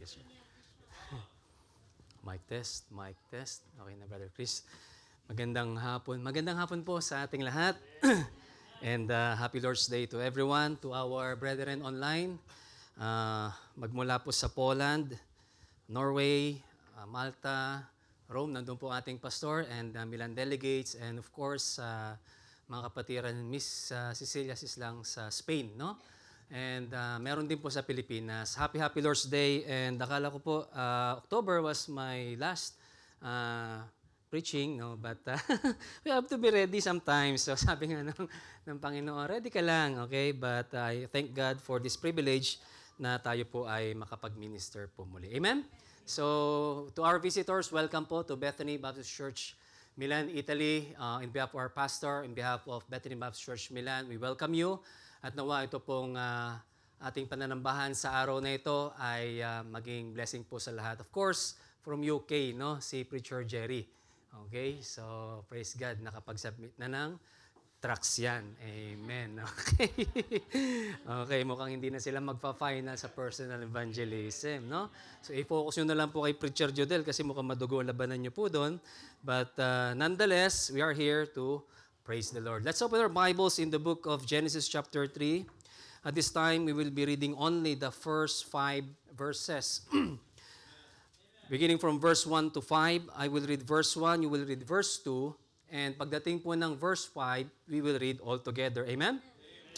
Yes, sir. Mic test, mic test. Okay na, Brother Chris. Magandang hapon. Magandang hapon po sa ating lahat. And happy Lord's Day to everyone, to our brethren online. Magmula po sa Poland, Norway, Malta, Rome, nandun po ating pastor and Milan delegates. And of course, mga kapatiran, Miss Cecilia Sislang sa Spain, no? And meron din po sa Pilipinas. Happy Lord's Day. And akala ko po, October was my last preaching, no? But we have to be ready sometimes. So sabi nga ng Panginoon, ready ka lang, okay? But I thank God for this privilege na tayo po ay makapag-minister po muli. Amen? So to our visitors, welcome po to Bethany Baptist Church, Milan, Italy. In behalf of our pastor, in behalf of Bethany Baptist Church, Milan, we welcome you. At nawa ito pong ating pananambahan sa araw na ito ay maging blessing po sa lahat. Of course, from UK, no? Si Preacher Jerry. Okay? So, praise God, nakapag-submit na ng tracks yan. Amen. Okay? Okay, mukhang hindi na sila magpa-final sa personal evangelism, no? So, i-focus nyo na lang po kay Preacher Jodel kasi mukhang madugo labanan nyo po doon. But nonetheless, we are here to praise the Lord. Let's open our Bibles in the book of Genesis chapter 3. At this time, we will be reading only the first 5 verses. Beginning from verse 1 to 5, I will read verse 1, you will read verse 2, and pagdating po ng verse 5, we will read all together. Amen?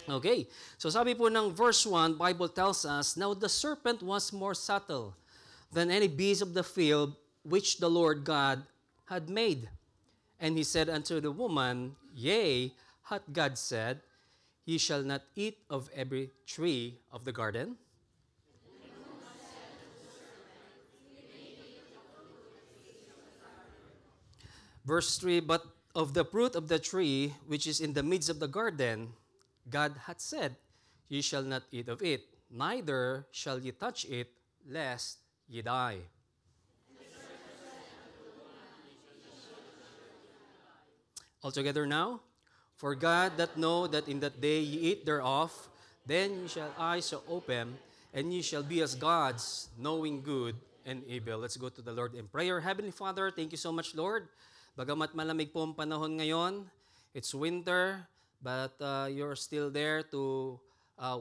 Okay. So sabi po ng verse 1, Bible tells us, "Now the serpent was more subtle than any beast of the field which the Lord God had made. And he said unto the woman, Yea, hath God said, Ye shall not eat of every tree of the garden? Verse 3, But of the fruit of the tree which is in the midst of the garden, God hath said, Ye shall not eat of it, neither shall ye touch it, lest ye die. Altogether now, for God that know that in that day ye eat thereof, then ye shall eyes shall open, and ye shall be as gods, knowing good and evil." Let's go to the Lord in prayer. Heavenly Father, thank you so much, Lord. Bagamat malamig po ang panahon ngayon, it's winter, but you're still there to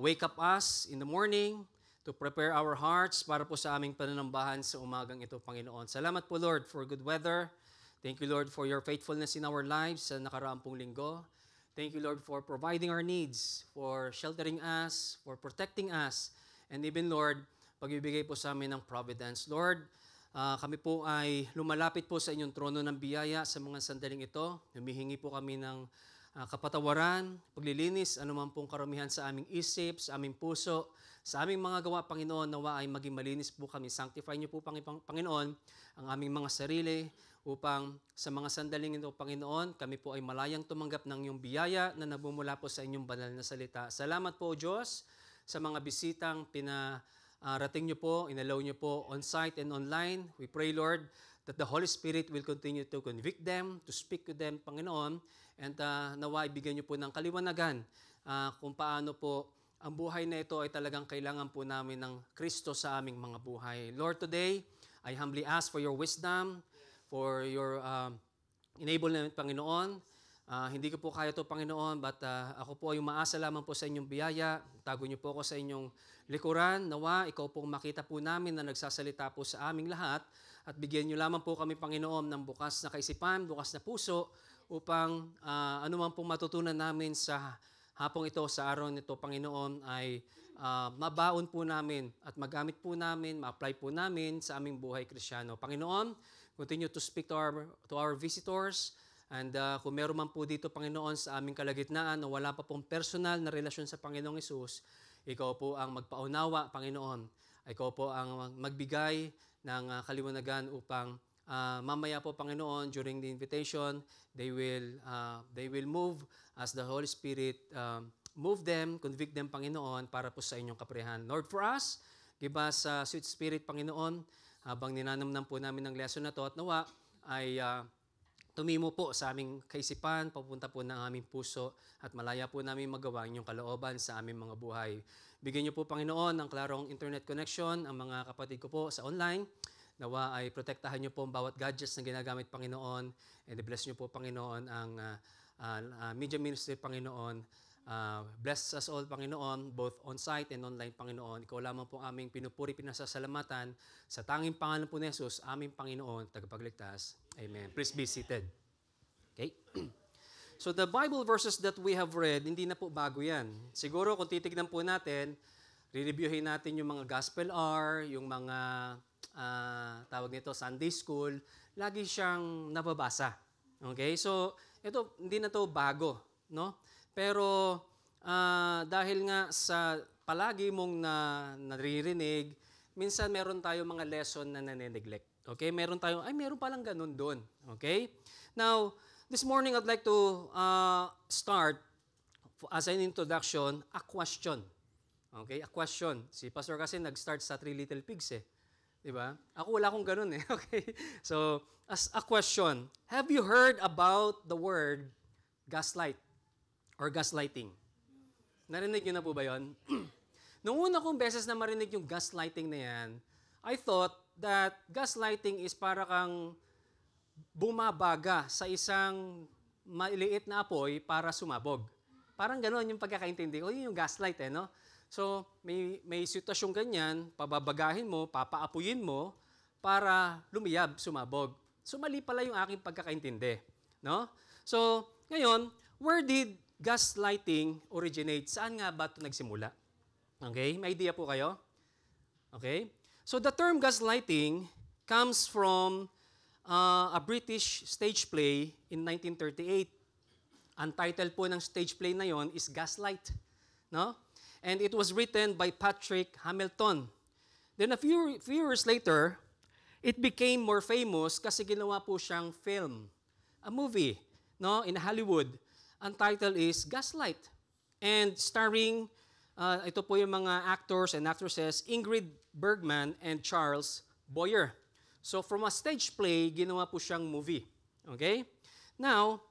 wake up us in the morning, to prepare our hearts para po sa aming pananambahan sa umagang ito, Panginoon. Salamat po, Lord, for good weather. Thank you, Lord, for your faithfulness in our lives sa nakaraang pong linggo. Thank you, Lord, for providing our needs, for sheltering us, for protecting us, and even, Lord, pagbibigay po sa amin ng providence. Lord, kami po ay lumalapit po sa inyong trono ng biyaya sa mga sandaling ito. Humihingi po kami ng kapatawaran, paglilinis, anuman pong karamihan sa aming isip, sa aming puso, sa aming mga gawa, Panginoon, nawa ay maging malinis po kami. Sanctify niyo po, Panginoon, ang aming mga sarili upang sa mga sandaling ito, Panginoon, kami po ay malayang tumanggap ng iyong biyaya na nabumula po sa inyong banal na salita. Salamat po, Diyos, sa mga bisitang rating niyo po, inalaw niyo po on-site and online. We pray, Lord, that the Holy Spirit will continue to convict them, to speak to them, Panginoon, and nawa ibigay niyo po ng kaliwanagan kung paano po ang buhay na ito ay talagang kailangan po namin ng Kristo sa aming mga buhay. Lord, today, I humbly ask for your wisdom, for your enablement, Panginoon. Hindi ko po kaya ito, Panginoon, but ako po ay umaasa lamang po sa inyong biyaya. Tago niyo po ako sa inyong likuran. Nawa, ikaw pong makita po namin na nagsasalita po sa aming lahat at bigyan niyo lamang po kami, Panginoon, ng bukas na kaisipan, bukas na puso upang anuman pong matutunan namin sa hapong ito, sa araw nito, Panginoon, ay mabaon po namin at magamit po namin, ma-apply po namin sa aming buhay Kristiyano. Panginoon, continue to speak to our visitors. And kung meron man po dito, Panginoon, sa aming kalagitnaan na wala pa pong personal na relasyon sa Panginoong Hesus, ikaw po ang magpaunawa, Panginoon. Ikaw po ang magbigay ng kaliwanagan upang mamaya po, Panginoon, during the invitation, they will move as the Holy Spirit move them, convict them, Panginoon, para po sa inyong kapurihan. Lord, for us, give us sweet spirit, Panginoon, habang ninanamnam po namin ng lesson na to at nawa ay tumimo po sa aming kaisipan, papunta po ng aming puso at malaya po namin magawa inyong kalooban sa aming mga buhay. Bigyan niyo po, Panginoon, ng klarong internet connection ang mga kapatid ko po sa online. Nawa ay protektahan niyo po ang bawat gadgets na ginagamit, Panginoon. And bless niyo po, Panginoon, ang media ministry, Panginoon. Bless us all, Panginoon, both on-site and online, Panginoon. Ikaw lamang po aming pinupuri, pinasasalamatan sa tanging pangalan po ni Jesus, aming Panginoon, tagapagligtas. Amen. Please be seated. Okay? So the Bible verses that we have read, hindi na po bago yan. Siguro kung titignan po natin, re-reviewin natin yung mga gospel hour, yung mga tawag nito Sunday school, lagi siyang nababasa. Okay? So ito, hindi na to bago, no? Pero dahil nga sa palagi mong naririnig, minsan meron tayong mga lesson na nane-neglect. Okay? Meron palang ganun doon. Okay? Now, this morning, I'd like to start, as an introduction, a question. Okay? A question. Si Pastor kasi nag-start sa Three Little Pigs eh. Diba? Ako wala akong ganun eh. Okay? So, as a question, have you heard about the word gaslight or gaslighting? Narinig niyo na po ba yun? Noong una kong beses na marinig yung gaslighting na yan, I thought that gaslighting is para kang bumabaga sa isang maliit na apoy para sumabog. Parang gano'n yung pagkakaintindi. O yun yung gaslight eh, no? So, may sitwasyon ganyan, pababagahin mo, papaapuyin mo, para lumiyab, sumabog. So, mali pala yung aking pagkakaintindi. No? So, ngayon, where did gaslighting originate? Saan nga ba ito nagsimula? Okay? May idea po kayo? Okay? So, the term gaslighting comes from a British stage play in 1938. Ang title po ng stage play na yon is Gaslight. No? And it was written by Patrick Hamilton. Then a few years later, it became more famous kasi ginawa po siyang film, a movie, no, in Hollywood. Ang title is Gaslight. And starring, ito po yung mga actors and actresses, Ingrid Bergman and Charles Boyer. So from a stage play, ginawa po siyang movie. Okay? Now,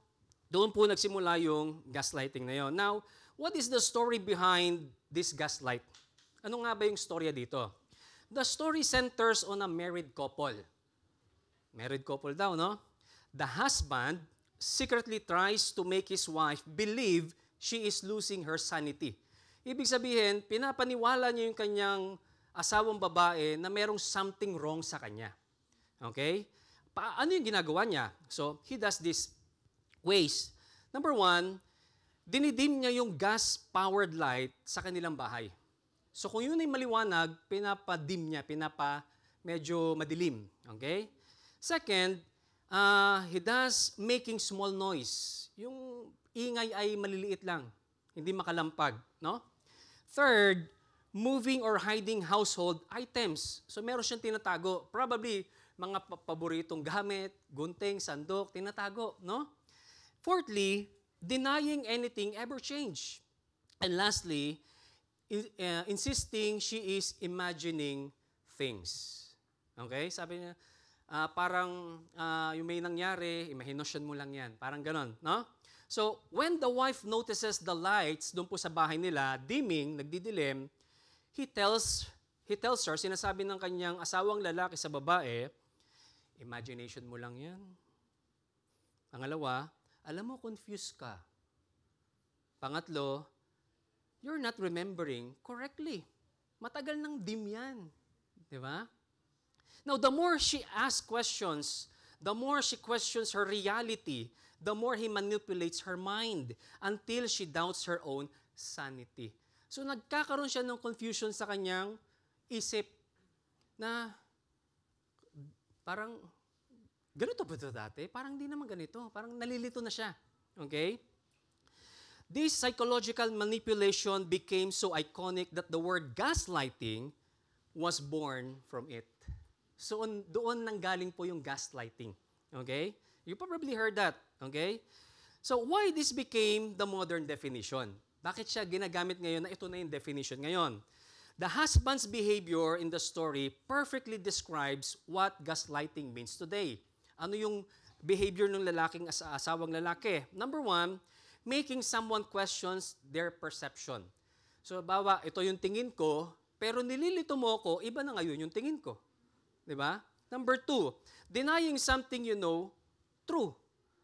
doon po nagsimula yung gaslighting na yon. Now, what is the story behind this gaslight? Ano nga ba yung storya dito? The story centers on a married couple. Married couple daw, no? The husband secretly tries to make his wife believe she is losing her sanity. Ibig sabihin, pinapaniwala niya yung kanyang asawang babae na merong something wrong sa kanya. Okay? Ano yung ginagawa niya? So, he does this ways. Number one, dinidim niya yung gas-powered light sa kanilang bahay. So, kung yun ay maliwanag, pinapadim niya, medyo madilim. Okay? Second, he does making small noise. Yung ingay ay maliliit lang, hindi makalampag. No? Third, moving or hiding household items. So, meron siyang tinatago. Probably, mga paboritong gamit, gunting, sandok, tinatago, no? Fourthly, denying anything ever change. And lastly, insisting she is imagining things. Okay? Sabi niya, parang yung may nangyari, imahinasyon mo lang yan. Parang ganon, no? So, when the wife notices the lights doon po sa bahay nila, dimming, nagdidilim, he tells her, sinasabi ng kanyang asawang lalaki sa babae, imagination mo lang yan. Pangalawa, alam mo, confused ka. Pangatlo, you're not remembering correctly. Matagal nang dim yan. Di ba? Now, the more she asks questions, the more she questions her reality, the more he manipulates her mind until she doubts her own sanity. So, nagkakaroon siya ng confusion sa kanyang isip na parang, ganito ba ito dati? Parang hindi naman ganito. Parang nalilito na siya. Okay? This psychological manipulation became so iconic that the word gaslighting was born from it. So, doon nanggaling po yung gaslighting. Okay? You probably heard that. Okay? So, why this became the modern definition? Bakit siya ginagamit ngayon na ito na yung definition ngayon? The husband's behavior in the story perfectly describes what gaslighting means today. Ano yung behavior ng lalaking asawang lalaki? Number one, making someone questions their perception. So, bawa, ito yung tingin ko, pero nililito mo ko, iba na ngayon yung tingin ko. Di ba? Number 2, denying something you know, true.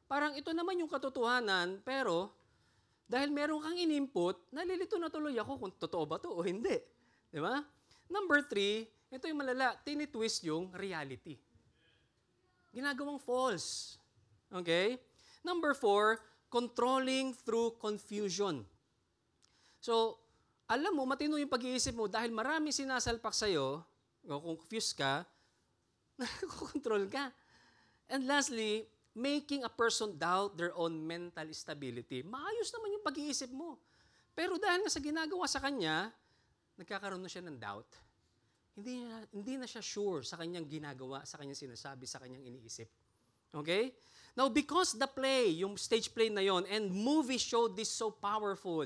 Parang ito naman yung katotohanan, pero dahil meron kang in-input, nalilito na tuloy ako kung totoo ba to o hindi. Di ba? Number 3, ito yung malala, tinitwist yung reality. Ginagawang false. Okay? Number 4, controlling through confusion. So, alam mo, matino yung pag-iisip mo dahil marami sinasalpak sa'yo, kung confused ka, nakokontrol ka. And lastly, making a person doubt their own mental stability. Maayos naman yung pag-iisip mo. Pero dahil nga sa ginagawa sa kanya, nagkakaroon na siya ng doubt. Hindi na siya sure sa kanyang ginagawa, sa kanyang sinasabi, sa kanyang iniisip. Okay? Now, because the play, yung stage play na yon, and movie showed this so powerful,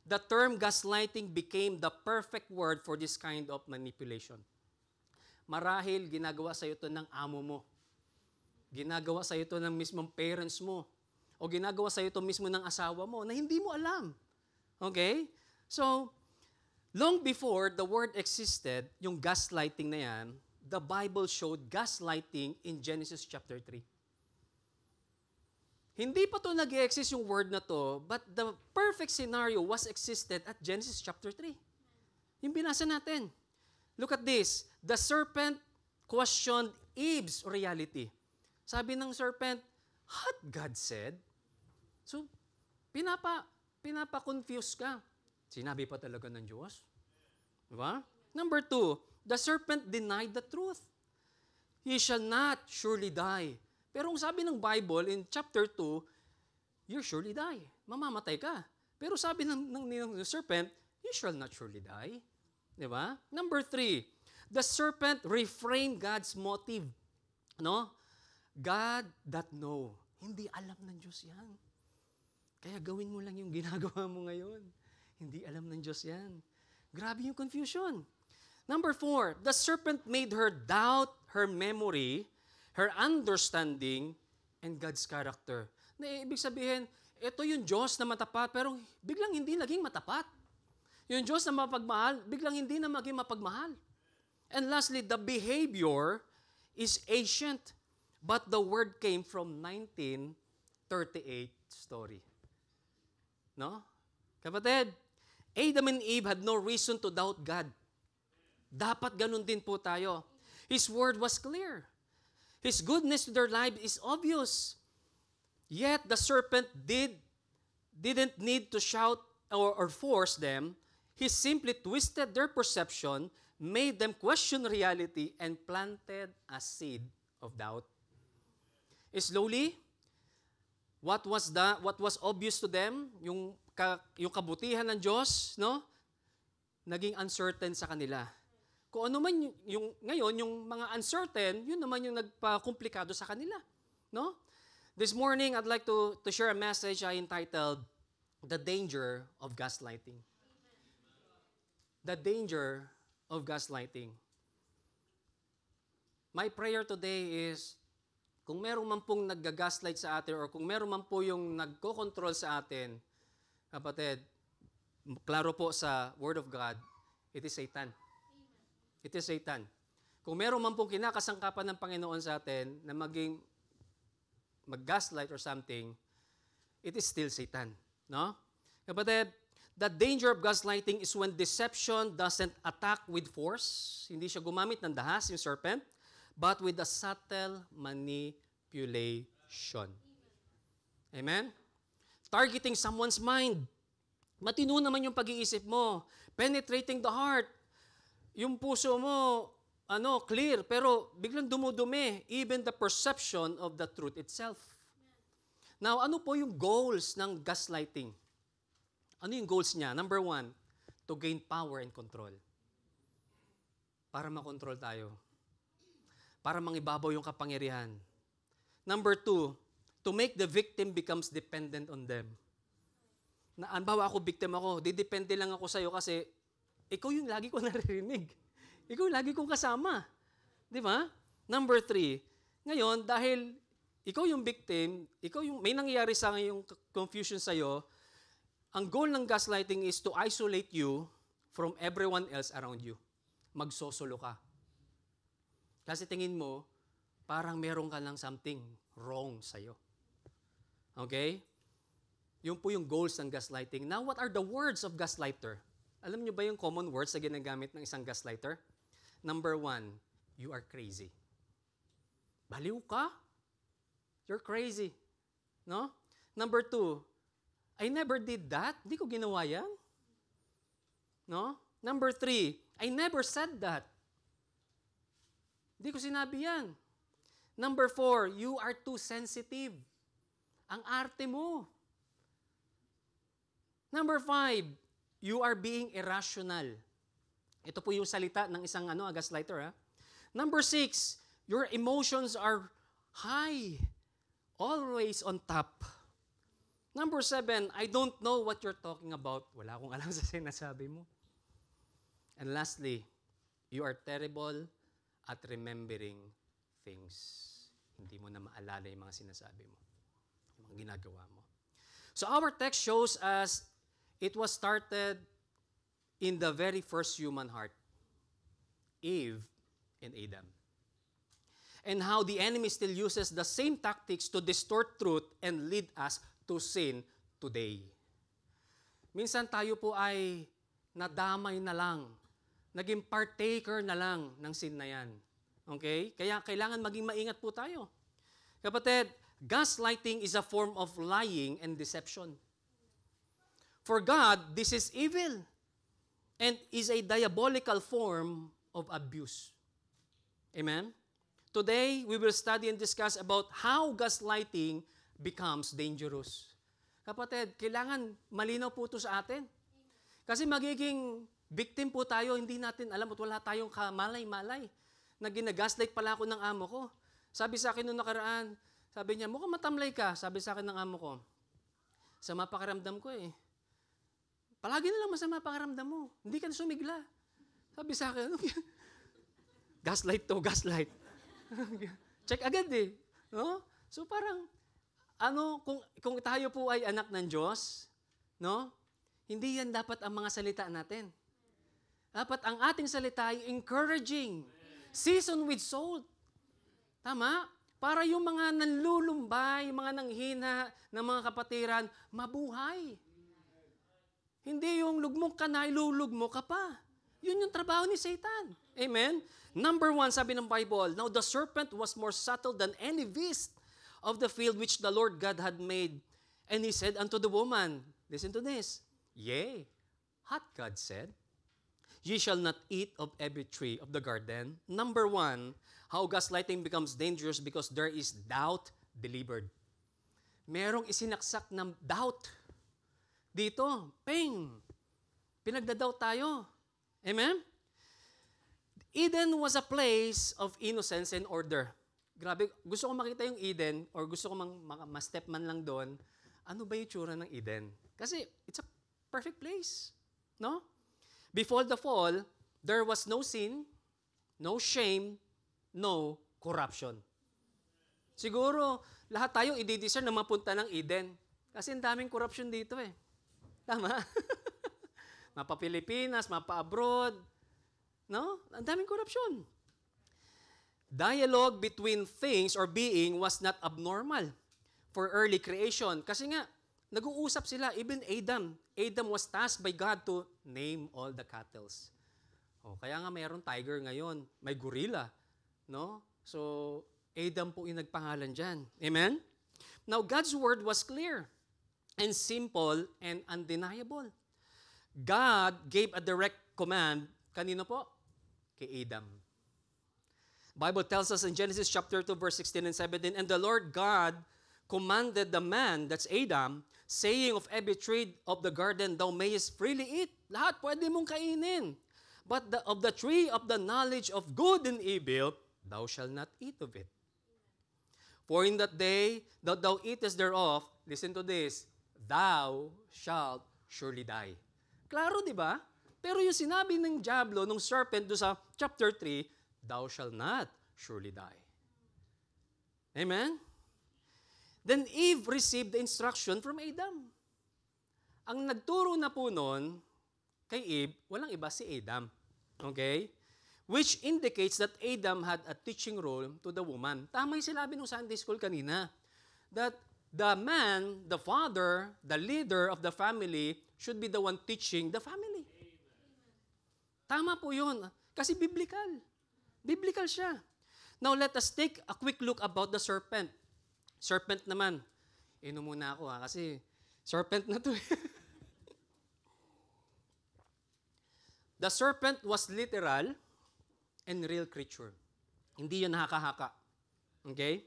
the term gaslighting became the perfect word for this kind of manipulation. Marahil, ginagawa sa ito ng amo mo. Ginagawa sa ito ng mismong parents mo. O ginagawa sa ito mismo ng asawa mo na hindi mo alam. Okay? So, long before the word existed, yung gaslighting na yan, the Bible showed gaslighting in Genesis chapter 3. Hindi pa to nag-exist yung word na to, but the perfect scenario was existed at Genesis chapter 3. Yung binasa natin. Look at this. The serpent questioned Eve's reality. Sabi ng serpent, what God said? So, pinapa-confuse ka. Sinabi pa talaga ng Diyos? Diba? Number 2, the serpent denied the truth. He shall not surely die. Pero ang sabi ng Bible in chapter 2, you surely die. Mamamatay ka. Pero sabi ng serpent, you shall not surely die. Diba? Number 3, the serpent reframed God's motive. No? God that know. Hindi alam ng Diyos yan. Kaya gawin mo lang yung ginagawa mo ngayon. Hindi alam ng Diyos yan. Grabe yung confusion. Number 4, the serpent made her doubt her memory, her understanding, and God's character. Na ibig sabihin, ito yung Diyos na matapat, pero biglang hindi naging matapat. Yung Diyos na mapagmahal, biglang hindi na maging mapagmahal. And lastly, the behavior is ancient, but the word came from 1938 story. No? Kapatid, Adam and Eve had no reason to doubt God. Dapat ganun din po tayo. His word was clear. His goodness to their life is obvious. Yet the serpent didn't need to shout or force them. He simply twisted their perception, made them question reality, and planted a seed of doubt. Slowly, what was obvious to them, yung kabutihan ng Diyos, no? Naging uncertain sa kanila. Kung ano man ngayon, yung mga uncertain, yun naman yung nagpa-komplikado sa kanila. No? This morning, I'd like to share a message I entitled, The Danger of Gaslighting. The Danger of Gaslighting. My prayer today is, kung meron man pong nag-gaslight sa atin or kung meron man po yung nagko-control sa atin, kapatid, klaro po sa Word of God, it is Satan. It is Satan. Kung meron man pong kinakasangkapan ng Panginoon sa atin na mag-gaslight or something, it is still Satan. No? Kapatid, the danger of gaslighting is when deception doesn't attack with force, hindi siya gumamit ng dahas, yung serpent, but with a subtle manipulation. Amen? Targeting someone's mind. Matino naman yung pag-iisip mo. Penetrating the heart. Yung puso mo, clear, pero biglang dumudumi, even the perception of the truth itself. Now, ano po yung goals ng gaslighting? Ano yung goals niya? Number 1, to gain power and control. Para makontrol tayo. Para mangibabaw yung kapangyarihan. Number 2, to make the victim becomes dependent on them. Bawa ako, victim ako, didepende lang ako sa'yo kasi ikaw yung lagi ko naririnig. Ikaw yung lagi kong kasama. Di ba? Number 3, ngayon, dahil ikaw yung victim, may nangyayari sa yung confusion sa'yo, ang goal ng gaslighting is to isolate you from everyone else around you. Magsosolo ka. Kasi tingin mo, parang meron ka lang something wrong sa'yo. Okay? Yun po yung goals ng gaslighting. Now, what are the words of gaslighter? Alam niyo ba yung common words na ginagamit ng isang gaslighter? Number 1, you are crazy. Baliw ka? You're crazy. No? Number 2, I never did that. Hindi ko ginawa yan. No? Number 3, I never said that. Hindi ko sinabi yan. Number 4, you are too sensitive. Ang arte mo. Number 5, you are being irrational. Ito po yung salita ng isang gaslighter. Number 6, your emotions are high. Always on top. Number 7, I don't know what you're talking about. Wala akong alam sa sinasabi mo. And lastly, you are terrible at remembering things. Hindi mo na maalala yung mga sinasabi mo. Yung mga ginagawa mo. So our text shows us it was started in the very first human heart, Eve and Adam. And how the enemy still uses the same tactics to distort truth and lead us to sin today. Minsan tayo po ay nadamay na lang, naging partaker na lang ng sin na yan. Okay? Kaya kailangan maging maingat po tayo. Kapatid, gaslighting is a form of lying and deception. For God, this is evil and is a diabolical form of abuse. Amen? Today, we will study and discuss about how gaslighting becomes dangerous. Kapatid, kailangan malinaw po ito sa atin. Kasi magiging victim po tayo, hindi natin alam at wala tayong kamalay-malay na ginagaslight pala ako ng amo ko. Sabi sa akin noong nakaraan, sabi niya, mukhang matamlay ka. Sabi sa akin ng amo ko, sama pakiramdam ko eh. Palagi na lang masama pakiramdam mo. Hindi ka na sumigla. Sabi sa akin, gaslight to, gaslight. Check agad eh. No? So parang, kung tayo po ay anak ng Diyos, no? Hindi yan dapat ang mga salita natin. Dapat ang ating salita ay encouraging, seasoned with salt. Tama? Para yung mga nanlulumbay, mga nanghina ng mga kapatiran, mabuhay. Hindi yung lugmok ka na, ilulugmo ka pa. Yun yung trabaho ni Satan. Amen? Number 1, sabi ng Bible, now the serpent was more subtle than any beast of the field which the Lord God had made. And he said unto the woman, listen to this, yea, hath God said, ye shall not eat of every tree of the garden. Number 1, how gaslighting becomes dangerous because there is doubt delivered. Merong isinaksak ng doubt. Dito, pinagdadoubt tayo. Amen? Eden was a place of innocence and order. Grabe, gusto ko makita yung Eden or gusto ko ma-step man lang doon. Ano ba yung tsura ng Eden? Kasi it's a perfect place. No? Before the fall, there was no sin, no shame, no corruption. Siguro, lahat tayo i-deserve na mapunta ng Eden. Kasi ang daming corruption dito eh. Tama? Mapa Pilipinas, mapa abroad. No? Ang daming corruption. Dialogue between things or being was not abnormal for early creation. Kasi nga, nag-uusap sila, even Adam. Adam was tasked by God to name all the cattle. Kaya nga mayroon tiger ngayon, may gorilla. No? So, Adam po yung nagpangalan dyan. Amen? Now, God's word was clear and simple and undeniable. God gave a direct command, kanino po? Kay Adam. Bible tells us in Genesis chapter 2, verse 16 and 17, and the Lord God commanded the man, that's Adam, saying, of every tree of the garden thou mayest freely eat. Lahat pwede mong kainin. But of the tree of the knowledge of good and evil, thou shalt not eat of it. For in that day that thou eatest thereof, listen to this, thou shalt surely die. Klaro, di ba? Pero yung sinabi ng Diablo, ng serpent, do sa chapter 3, thou shalt not surely die. Amen? Then Eve received the instruction from Adam. Ang nagturo na po noon kay Eve, walang iba si Adam. Okay? Which indicates that Adam had a teaching role to the woman. Tama yung sinabi ng Sunday school kanina. That the man, the father, the leader of the family should be the one teaching the family. Tama po yun. Kasi biblical. Biblical siya. Now, let us take a quick look about the serpent. Serpent naman. Inom muna ako kasi serpent na to. The serpent was literal and real creature. Hindi yun haka-haka. Okay?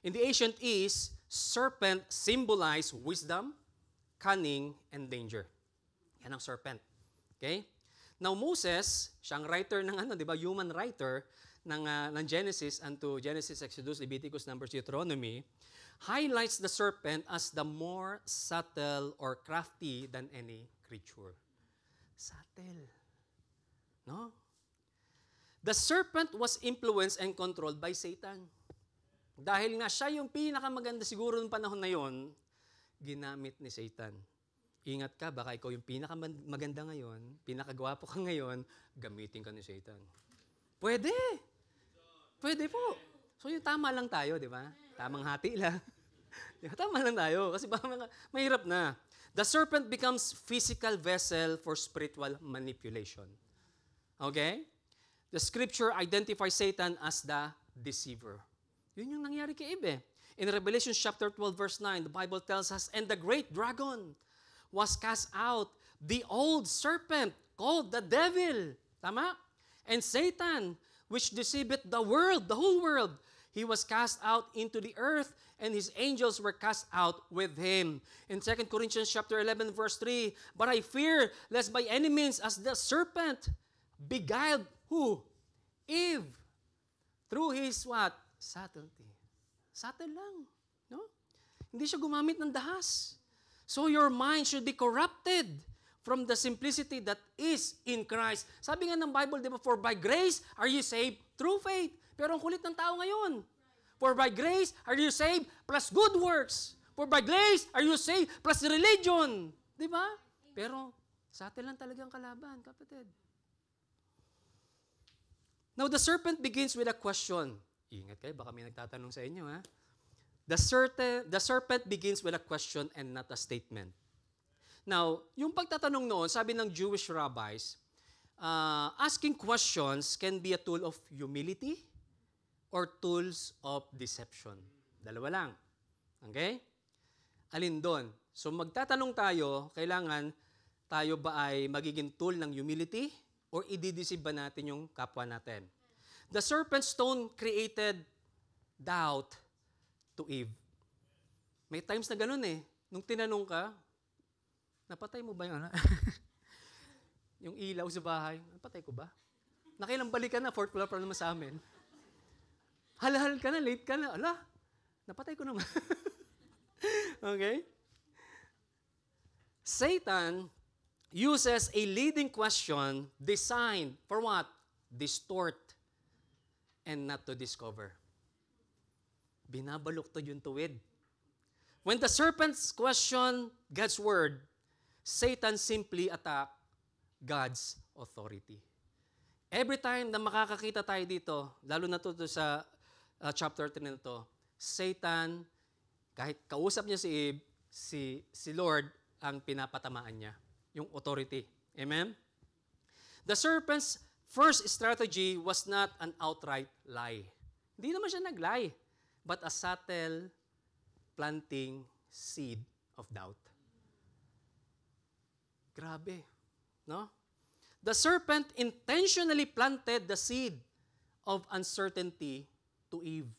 In the ancient East, serpent symbolized wisdom, cunning, and danger. Yan ang serpent. Okay? Now Moses, siyang writer ng human writer ng Genesis unto Genesis, Exodus, Leviticus, Numbers, Deuteronomy, highlights the serpent as the more subtle or crafty than any creature. Subtle. No? The serpent was influenced and controlled by Satan. Dahil nga siya yung pinakamaganda siguro ng panahon na yon, ginamit ni Satan. Ingat ka, baka ikaw yung pinakamaganda ngayon, pinakagwapo ka ngayon, gamitin ka ni Satan. Pwede. Pwede po. So yung tama lang tayo, di ba? Tamang hati lang. Tama lang tayo, kasi baka mahirap na. The serpent becomes physical vessel for spiritual manipulation. Okay? The scripture identifies Satan as the deceiver. Yun yung nangyari kay Eve. In Revelation chapter 12, verse 9, the Bible tells us, and the great dragon was cast out, the old serpent called the devil. Tama? And Satan, which deceiveth the world, the whole world, he was cast out into the earth, and his angels were cast out with him. In 2 Corinthians chapter 11, verse 3, but I fear, lest by any means as the serpent beguiled who? Eve. Through his what? Subtlety. Subtle lang. No? Hindi siya gumamit ng dahas. So your mind should be corrupted from the simplicity that is in Christ. Sabi nga ng Bible, di ba, for by grace are you saved through faith. Pero ang kulit ng tao ngayon. For by grace are you saved plus good works. For by grace are you saved plus religion. Di ba? Pero subtle lang talagang kalaban, kapatid. Now, the serpent begins with a question. Ingat kayo, baka may nagtatanong sa inyo, ha? The serpent begins with a question and not a statement. Now, yung pagtatanong noon, sabi ng Jewish rabbis, asking questions can be a tool of humility or tools of deception. Dalawa lang. Okay? Alin doon? So, magtatanong tayo, kailangan tayo ba ay magiging tool ng humility or idideceive ba natin yung kapwa natin? The serpent's stone created doubt to Eve. May times na ganun eh. Nung tinanong ka, napatay mo ba yun? Yung ilaw sa bahay, napatay ko ba? Nakailang balik ka na, fourth floor pa naman sa amin. Halahal ka na, late ka na. Ala, napatay ko naman. Okay? Satan uses a leading question designed for what? Distort and not to discover. Binabaluktod yung tuwid. When the serpents question God's word, Satan simply attack God's authority. Every time na makakakita tayo dito, lalo na to sa chapter 3 na to, Satan, kahit kausap niya si Eve, si Lord ang pinapatamaan niya. Yung authority. Amen? The serpent's first strategy was not an outright lie. Hindi naman siya nag-lie, but a subtle planting seed of doubt. Grabe. No? The serpent intentionally planted the seed of uncertainty to Eve.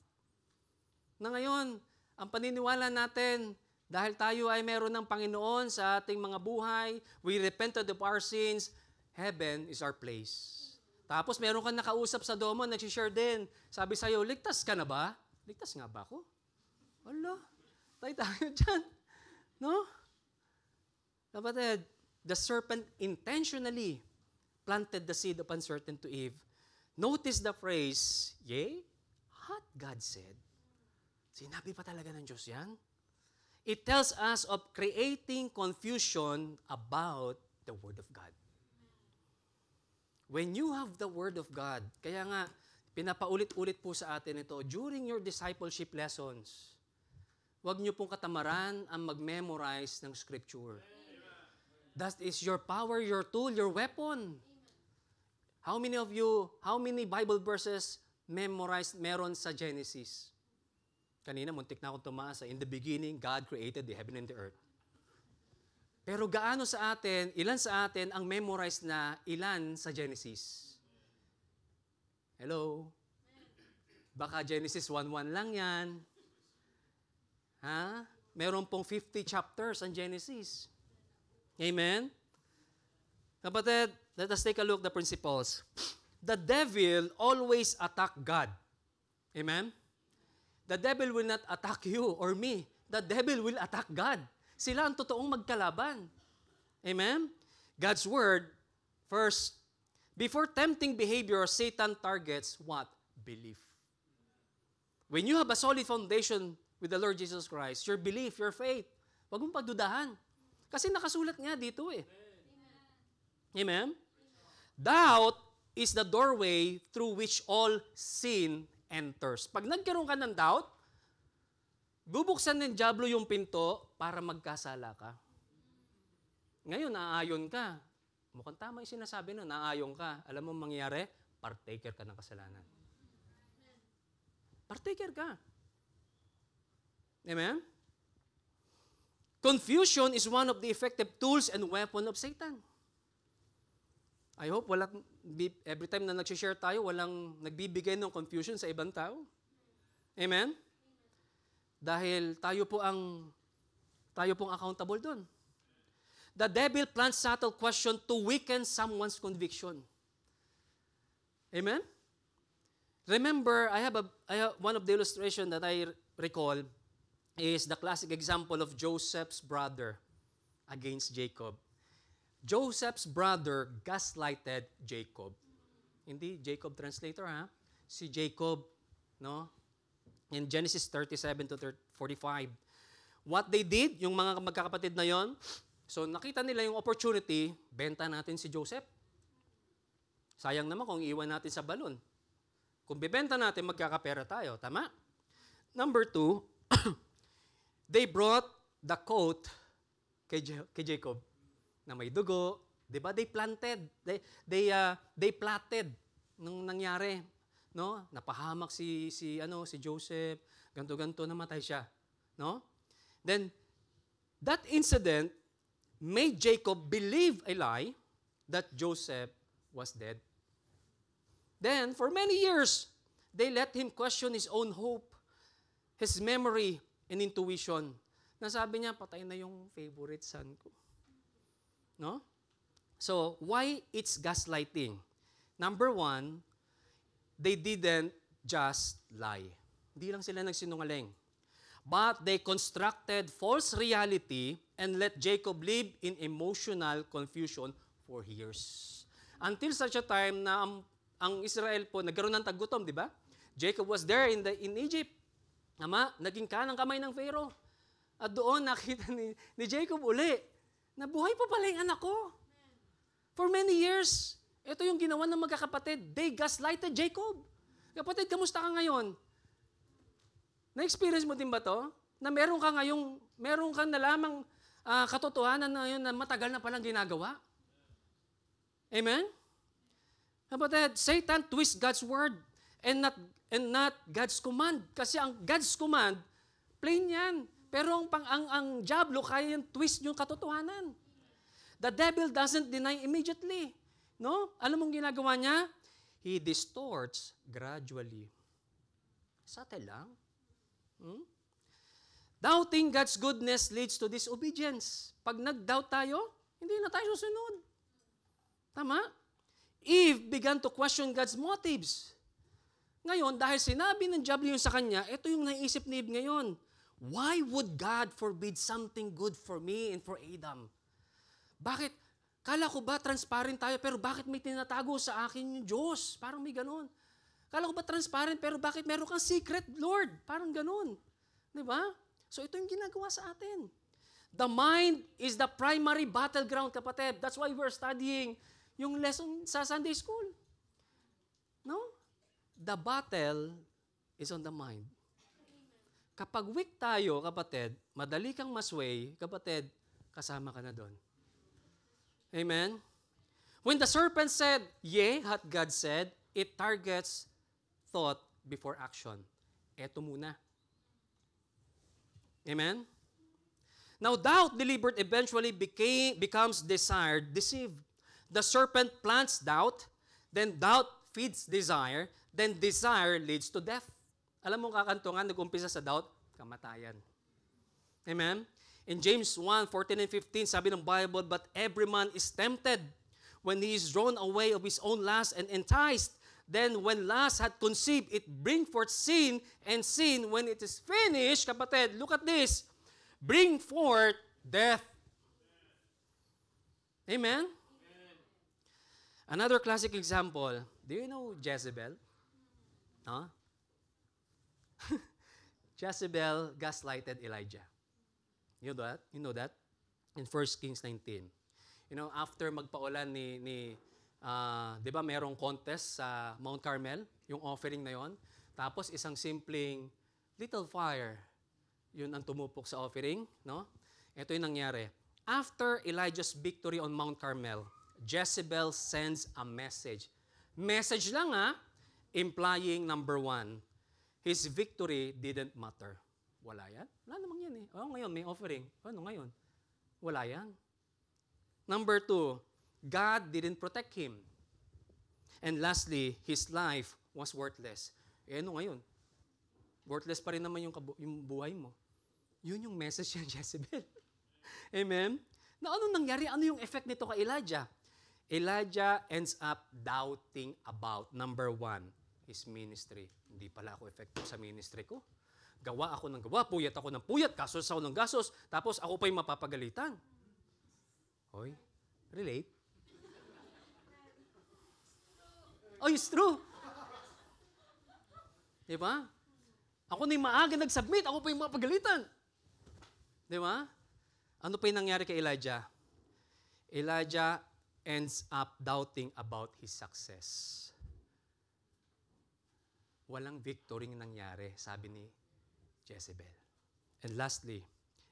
Na ngayon, ang paniniwala natin, dahil tayo ay meron ng Panginoon sa ating mga buhay, we repented of our sins, heaven is our place. Tapos meron kang nakausap sa domo, nagsishare din. Sabi sa'yo, ligtas ka na ba? Ligtas nga ba ako? Wala. Tayo dyan. No? Kapatid, the serpent intentionally planted the seed of uncertainty to Eve. Notice the phrase, yea, what God said. Sinabi pa talaga ng Diyos yan? it tells us of creating confusion about the Word of God. When you have the Word of God, kaya nga, pinapaulit-ulit po sa atin ito, during your discipleship lessons, huwag niyo pong katamaran ang mag-memorize ng Scripture. That is your power, your tool, your weapon. How many Bible verses meron sa Genesis? Kanina, muntik na akong tumaas. In the beginning, God created the heaven and the earth. Pero gaano sa atin, ilan sa atin ang memorize na ilan sa Genesis? Hello? Baka Genesis 1:1 lang yan. Ha? Meron pong 50 chapters ang Genesis. Amen? Kapatid, let us take a look at the principles. The devil always attack God. Amen? The devil will not attack you or me. The devil will attack God. Sila ang totoong magkalaban. Amen? God's word, first, before tempting behavior, Satan targets what? Belief. When you have a solid foundation with the Lord Jesus Christ, your belief, your faith, huwag mong pagdudahan. Kasi nakasulat nga dito eh. Amen? Doubt is the doorway through which all sin enters. Pag nagkaroon ka ng doubt, bubuksan ng diablo yung pinto para magkasala ka. Ngayon, naaayon ka. Mukhang tama yung sinasabi nun, naaayon ka. Alam mo mangyayari? Partaker ka ng kasalanan. Partaker ka. Amen? Confusion is one of the effective tools and weapon of Satan. I hope every time na nag-share tayo, walang nagbibigay ng confusion sa ibang tao. Amen? Dahil tayo pong accountable doon. The devil plants subtle question to weaken someone's conviction. Amen? Remember, I have one of the illustration that I recall is the classic example of Joseph's brother against Jacob. Joseph's brother gaslighted Jacob. Hindi Jacob translator, ha? Si Jacob, no? In Genesis 37 to 45. What they did, yung mga magkakapatid na yon, so nakita nila yung opportunity, benta natin si Joseph. Sayang naman kung iwan natin sa balon. Kung bibenta natin, magkakapera tayo. Tama? Number 2, they brought the coat kay Jacob na may dugo. Diba? They planted. They plotted nung nangyari. No? Napahamak si Joseph. Ganto-ganto, namatay siya. No? Then, that incident made Jacob believe a lie that Joseph was dead. Then, for many years, they let him question his own hope, his memory, and intuition. Nasabi niya, patay na yung favorite son ko. No? So, why it's gaslighting? Number 1, they didn't just lie. Hindi lang sila nagsinungaling. But they constructed false reality and let Jacob live in emotional confusion for years. Until such a time na ang Israel po nagkaroon ng tagutom, di ba? Jacob was there in Egypt. Naging kanang kamay ng Pharaoh. At doon nakita ni Jacob uli na buhay pa pala yung anak ko. For many years, ito yung ginawa ng magkakapatid. They gaslighted Jacob. Kapatid, kamusta ka ngayon? Na-experience mo din ba to? Na meron ka na lamang katotohanan na yun na matagal na palang ginagawa? Amen? Kapatid, Satan twists God's word and not God's command. Kasi ang God's command, plain yan. Pero ang diablo, kaya yung twist yung katotohanan. The devil doesn't deny immediately. No? Alam mong ginagawa niya? He distorts gradually. Subtle lang. Doubting God's goodness leads to disobedience. Pag nag-doubt tayo, hindi na tayo susunod. Tama? Eve began to question God's motives. Ngayon, dahil sinabi ng diablo yun sa kanya, ito yung naisip ni Eve ngayon. Why would God forbid something good for me and for Adam? Bakit? Kala ko ba transparent tayo, pero bakit may tinatago sa akin yung Diyos? Parang may ganun. Kala ko ba transparent, pero bakit meron kang secret, Lord? Parang ganun. Di ba? So ito yung ginagawa sa atin. The mind is the primary battleground, kapatid. That's why we're studying yung lesson sa Sunday school. No? The battle is on the mind. Kapag weak tayo, kapatid, madali kang masway, kapatid, kasama ka na doon. Amen? When the serpent said, yea, what God said, it targets thought before action. Eto muna. Amen? Now, doubt delivered eventually becomes desired, deceived. The serpent plants doubt, then doubt feeds desire, then desire leads to death. Alam mo kakantungan, nag-umpisa sa doubt, kamatayan. Amen? In James 1:14 and 15, sabi ng Bible, but every man is tempted when he is drawn away of his own lust and enticed. Then when lust had conceived, it bring forth sin, and sin, when it is finished, kapatid, look at this, bring forth death. Amen? Another classic example, do you know Jezebel? Huh? Jezebel gaslighted Elijah. You know that? You know that? In 1 Kings 19. You know, after magpaulan di ba merong contest sa Mount Carmel, yung offering na yon. Tapos isang simpleng little fire, yun ang tumupok sa offering, no? Ito yung nangyari. After Elijah's victory on Mount Carmel, Jezebel sends a message. Message lang implying number 1, his victory didn't matter. Wala yan? Wala namang yan eh. Oh, ngayon may offering. Ano ngayon? Wala yan. Number 2, God didn't protect him. And lastly, his life was worthless. Eh ano ngayon? Worthless pa rin naman yung buhay mo. Yun yung message ng Jezebel. Amen? Na anong nangyari? Ano yung effect nito kay Elijah? Elijah ends up doubting about, number 1, his ministry. Hindi pala ako effective sa ministry ko. Gawa ako ng gawa, puyat ako ng puyat, gasos ako ng gasos, tapos ako pa yung mapapagalitan. Hoy, relate? Oh, it's true. Diba? Ako na yung maaga nag-submit, ako pa yung mapagalitan. Diba? Ano pa yung nangyari kay Elijah? Elijah ends up doubting about his success. Walang victory nangyari, sabi ni Jezebel. And lastly,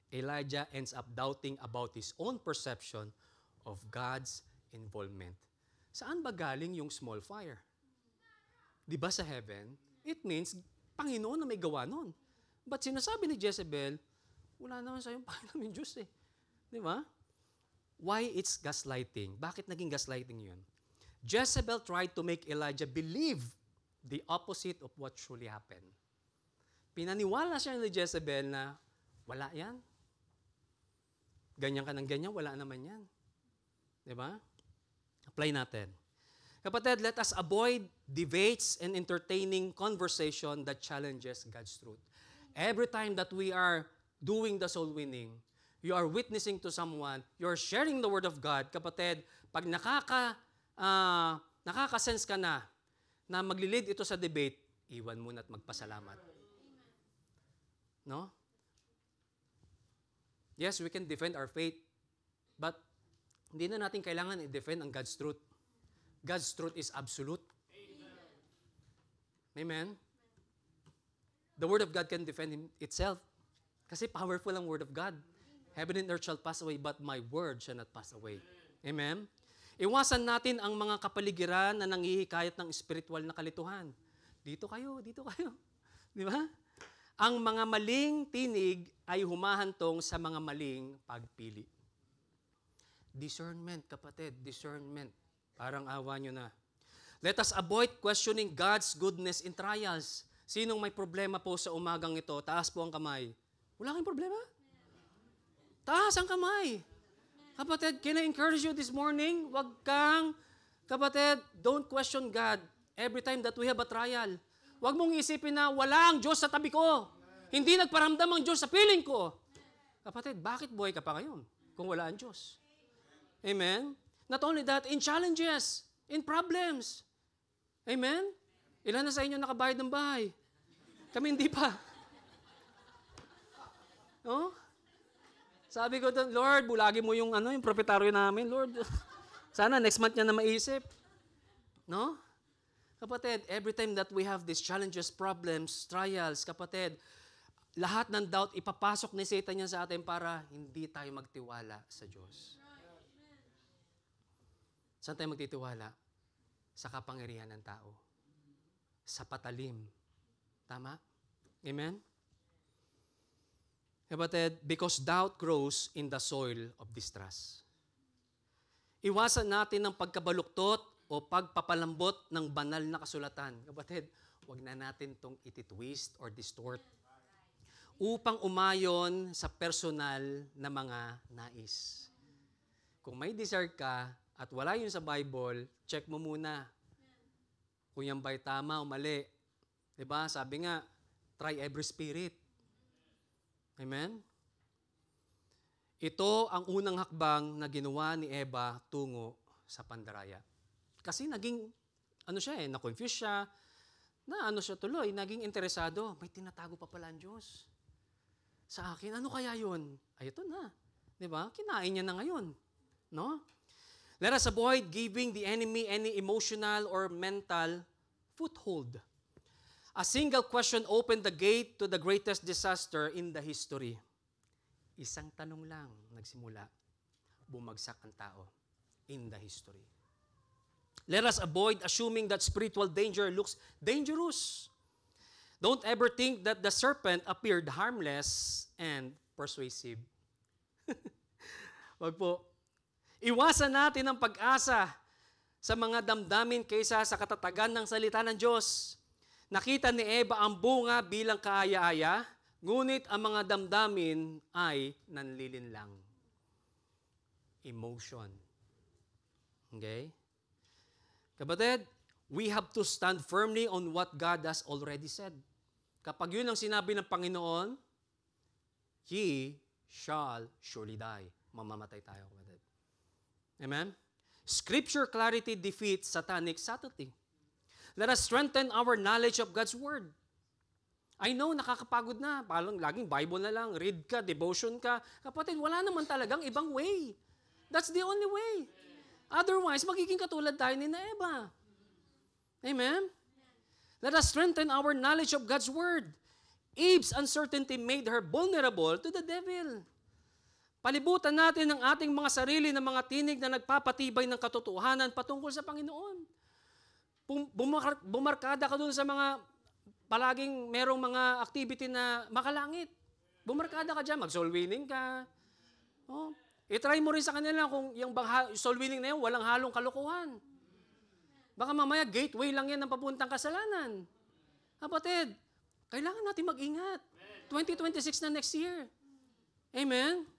Elijah ends up doubting about his own perception of God's involvement. Saan ba galing yung small fire? Di ba sa heaven? It means, Panginoon na may gawa nun. But sinasabi ni Jezebel, wala naman sa'yo yung Panginoon yung Diyos eh. Di ba? Why it's gaslighting? Bakit naging gaslighting yun? Jezebel tried to make Elijah believe the opposite of what truly happened. Pinaniwala siya ni Jezebel na wala yan. Ganyan ka ng ganyan, wala naman yan. Diba? Apply natin. Kapatid, let us avoid debates and entertaining conversation that challenges God's truth. Every time that we are doing the soul winning, you are witnessing to someone, you're sharing the Word of God, kapatid, pag nakaka-sense ka na maglilid ito sa debate, iwan muna at magpasalamat. No? Yes, we can defend our faith, but hindi na natin kailangan i-defend ang God's truth. God's truth is absolute. Amen? The Word of God can defend itself. Kasi powerful ang Word of God. Heaven and earth shall pass away, but my word shall not pass away. Amen? Iwasan natin ang mga kapaligiran na nanghihikayat ng spiritual na kalituhan. Dito kayo, dito kayo. Di ba? Ang mga maling tinig ay humahantong sa mga maling pagpili. Discernment, kapatid, discernment. Parang awa nyo na. Let us avoid questioning God's goodness in trials. Sinong may problema po sa umagang ito? Taas po ang kamay. Wala kayong problema? Taas ang kamay. Kapatid, can I encourage you this morning? Wag kang, kapatid, don't question God every time that we have a trial. Wag mong isipin na wala ang Diyos sa tabi ko. Hindi nagparamdam ang Diyos sa piling ko. Kapatid, bakit buhay ka pa ngayon kung wala ang Diyos? Amen? Not only that, in challenges, in problems. Amen? Ilan na sa inyo nakabayad ng bahay? Kami hindi pa. No? Sabi ko doon, Lord, bulagi mo yung yung proprietaryo namin, Lord. Sana next month niya na maisip. No? Kapatid, every time that we have these challenges, problems, trials, kapatid, lahat ng doubt ipapasok ni Satan yan sa atin para hindi tayo magtiwala sa Diyos. Saan tayo magtitiwala? Sa kapangyarihan ng tao. Sa patalim. Tama? Amen? Kapatid, because doubt grows in the soil of distrust. Iwasan natin ng pagkabaluktot o pagpapalambot ng banal na kasulatan. Kapatid, huwag na natin itong ititwist or distort upang umayon sa personal na mga nais. Kung may desire ka at wala yun sa Bible, check mo muna kung yan ba'y tama o mali. Diba? Sabi nga, try every spirit. Amen? Ito ang unang hakbang na ginawa ni Eva tungo sa pandaraya. Kasi naging, na-confuse siya, siya tuloy, naging interesado. May tinatago pa pala ang Diyos sa akin. Ano kaya yun? Ay, ito na. Diba? Kinain niya na ngayon. No? Let us avoid giving the enemy any emotional or mental foothold. A single question opened the gate to the greatest disaster in the history. Isang tanong lang nagsimula, bumagsak ang tao in the history. Let us avoid assuming that spiritual danger looks dangerous. Don't ever think that the serpent appeared harmless and persuasive. Wag po. Iwasan natin ang pag-asa sa mga damdamin kaysa sa katatagan ng salita ng Diyos. Nakita ni Eva ang bunga bilang kaaya-aya, ngunit ang mga damdamin ay nanlilinlang. Emotion. Okay? Kapatid, we have to stand firmly on what God has already said. Kapag yun ang sinabi ng Panginoon, He shall surely die. Mamamatay tayo, kapatid. Amen? Scripture clarity defeats satanic subtlety. Let us strengthen our knowledge of God's Word. I know, nakakapagod na. Parang laging Bible na lang, read ka, devotion ka. Kapatid, wala naman talagang ibang way. That's the only way. Otherwise, magiging katulad tayo ni Eva. Amen? Let us strengthen our knowledge of God's Word. Eve's uncertainty made her vulnerable to the devil. Palibutan natin ang ating mga sarili ng mga tinig na nagpapatibay ng katotohanan patungkol sa Panginoon. Bumarkada ka dun sa mga palaging merong mga activity na makalangit. Bumarkada ka dyan, mag-soul winning ka. Oh. I-try mo rin sa kanila kung yung soul winning na yun, walang halong kalokohan. Baka mamaya gateway lang yan ng papuntang kasalanan. Kapatid, kailangan natin mag-ingat. 2026 na next year. Amen?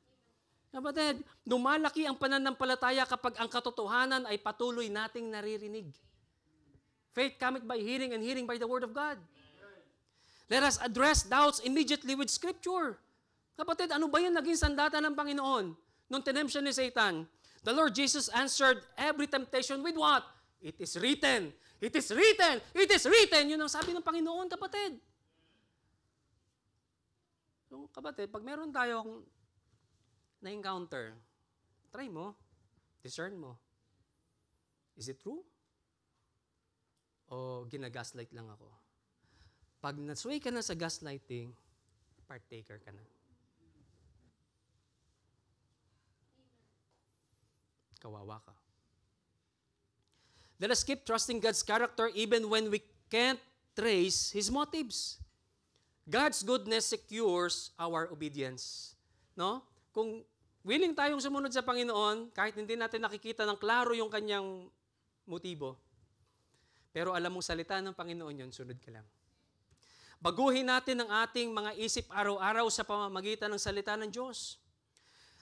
Kapatid, lumalaki ang pananampalataya kapag ang katotohanan ay patuloy nating naririnig. Faith cometh by hearing and hearing by the Word of God. Let us address doubts immediately with Scripture. Kapatid, ano ba yung naging sandata ng Panginoon nung tinempt siya ni Satan? The Lord Jesus answered every temptation with what? It is written. It is written. It is written. Yun ang sabi ng Panginoon, kapatid. So, kapatid, pag meron tayong na-encounter, try mo. Discern mo. Is it true? O ginagaslight lang ako? Pag nasway ka na sa gaslighting, partaker ka na. Kawawa ka. Let us keep trusting God's character even when we can't trace His motives. God's goodness secures our obedience. No? Kung willing tayong sumunod sa Panginoon, kahit hindi natin nakikita ng klaro yung kanyang motibo, pero alam mong salita ng Panginoon yun, sunod ka lang. Baguhin natin ang ating mga isip araw-araw sa pamamagitan ng salita ng Diyos.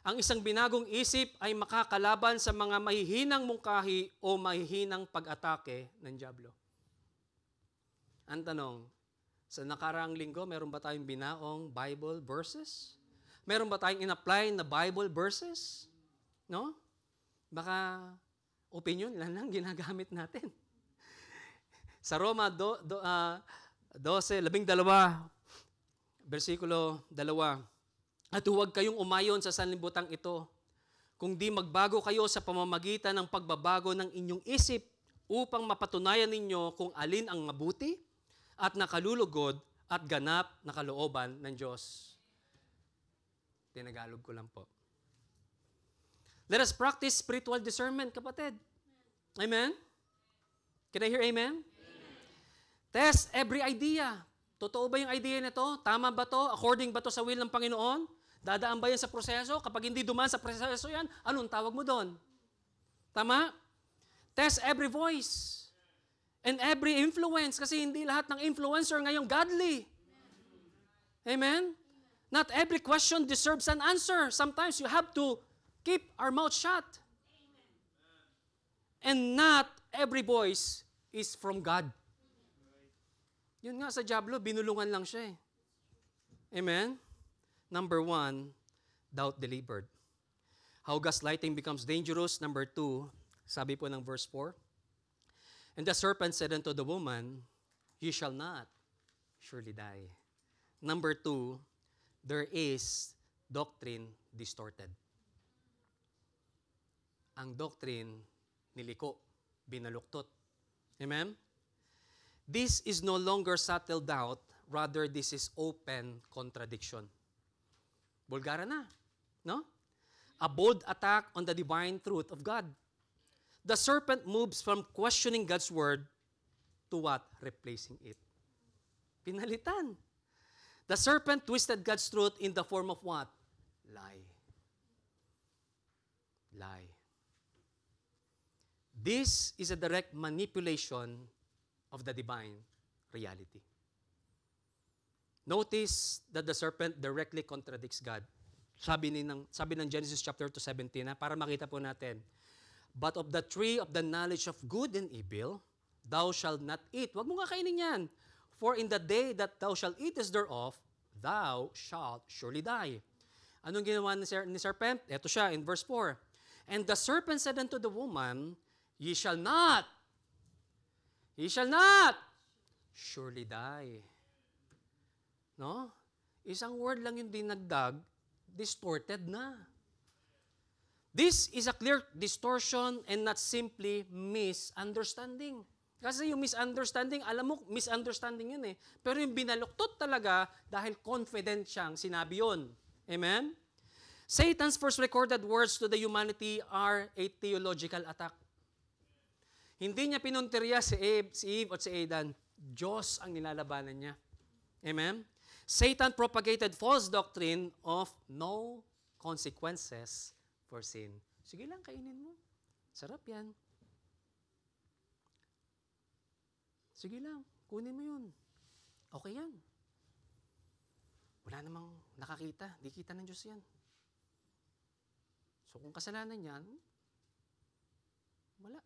Ang isang binagong isip ay makakalaban sa mga mahihinang mungkahi o mahihinang pag-atake ng dyablo. Ang tanong, sa nakaraang linggo, meron ba tayong binaong Bible verses? Meron ba tayong in-apply na Bible verses? No? Baka opinion lang ginagamit natin. Sa Roma 12, versikulo 2, At huwag kayong umayon sa sanlibutan ito, kung di magbago kayo sa pamamagitan ng pagbabago ng inyong isip upang mapatunayan ninyo kung alin ang mabuti at nakalulugod at ganap na kalooban ng Diyos. Tinagalog ko lang po. Let us practice spiritual discernment, kapatid. Amen? Can I hear amen? Test every idea. Totoo ba yung idea nito? Tama ba to? According ba to sa will ng Panginoon? Dadaan ba yan sa proseso? Kapag hindi dumaan sa proseso yan, anong tawag mo doon? Tama? Test every voice. And every influence. Kasi hindi lahat ng influencer ngayon godly. Amen? Not every question deserves an answer. Sometimes you have to keep our mouth shut. And not every voice is from God. Yun nga sa Diablo, binulungan lang siya eh. Amen? Number 1, doubt delivered. How gaslighting becomes dangerous. Number 2, sabi po ng verse 4, and the serpent said unto the woman, you shall not surely die. Number 2, there is doctrine distorted. Ang doctrine, niliko, binaluktot. Amen? This is no longer subtle doubt, rather this is open contradiction. Bulgara na, no? A bold attack on the divine truth of God. The serpent moves from questioning God's word to what? Replacing it. Pinalitan. The serpent twisted God's truth in the form of what? Lie. Lie. This is a direct manipulation of the divine reality. Notice that the serpent directly contradicts God. Sabi ng Genesis chapter 2:17, para makita po natin, but of the tree of the knowledge of good and evil, thou shalt not eat. Huwag mo nga kainin yan. For in the day that thou shalt eat thereof, thou shalt surely die. Anong ginawa ni serpent? Ito siya in verse 4. And the serpent said unto the woman, ye shall not surely die. No? Isang word lang yung dinagdag, distorted na. This is a clear distortion and not simply misunderstanding. Kasi yung misunderstanding, alam mo, misunderstanding yun eh. Pero yung binaluktot talaga dahil confident siyang sinabi yun. Amen? Satan's first recorded words to the humanity are a theological attack. Hindi niya pinunteriya si Eve at si Adan. Diyos ang nilalabanan niya. Amen? Satan propagated false doctrine of no consequences for sin. Sige lang, kainin mo. Sarap yan. Sige lang, kunin mo yun. Okay yan. Wala namang nakakita. Di kita ng Diyos yan. So kung kasalanan yan, wala.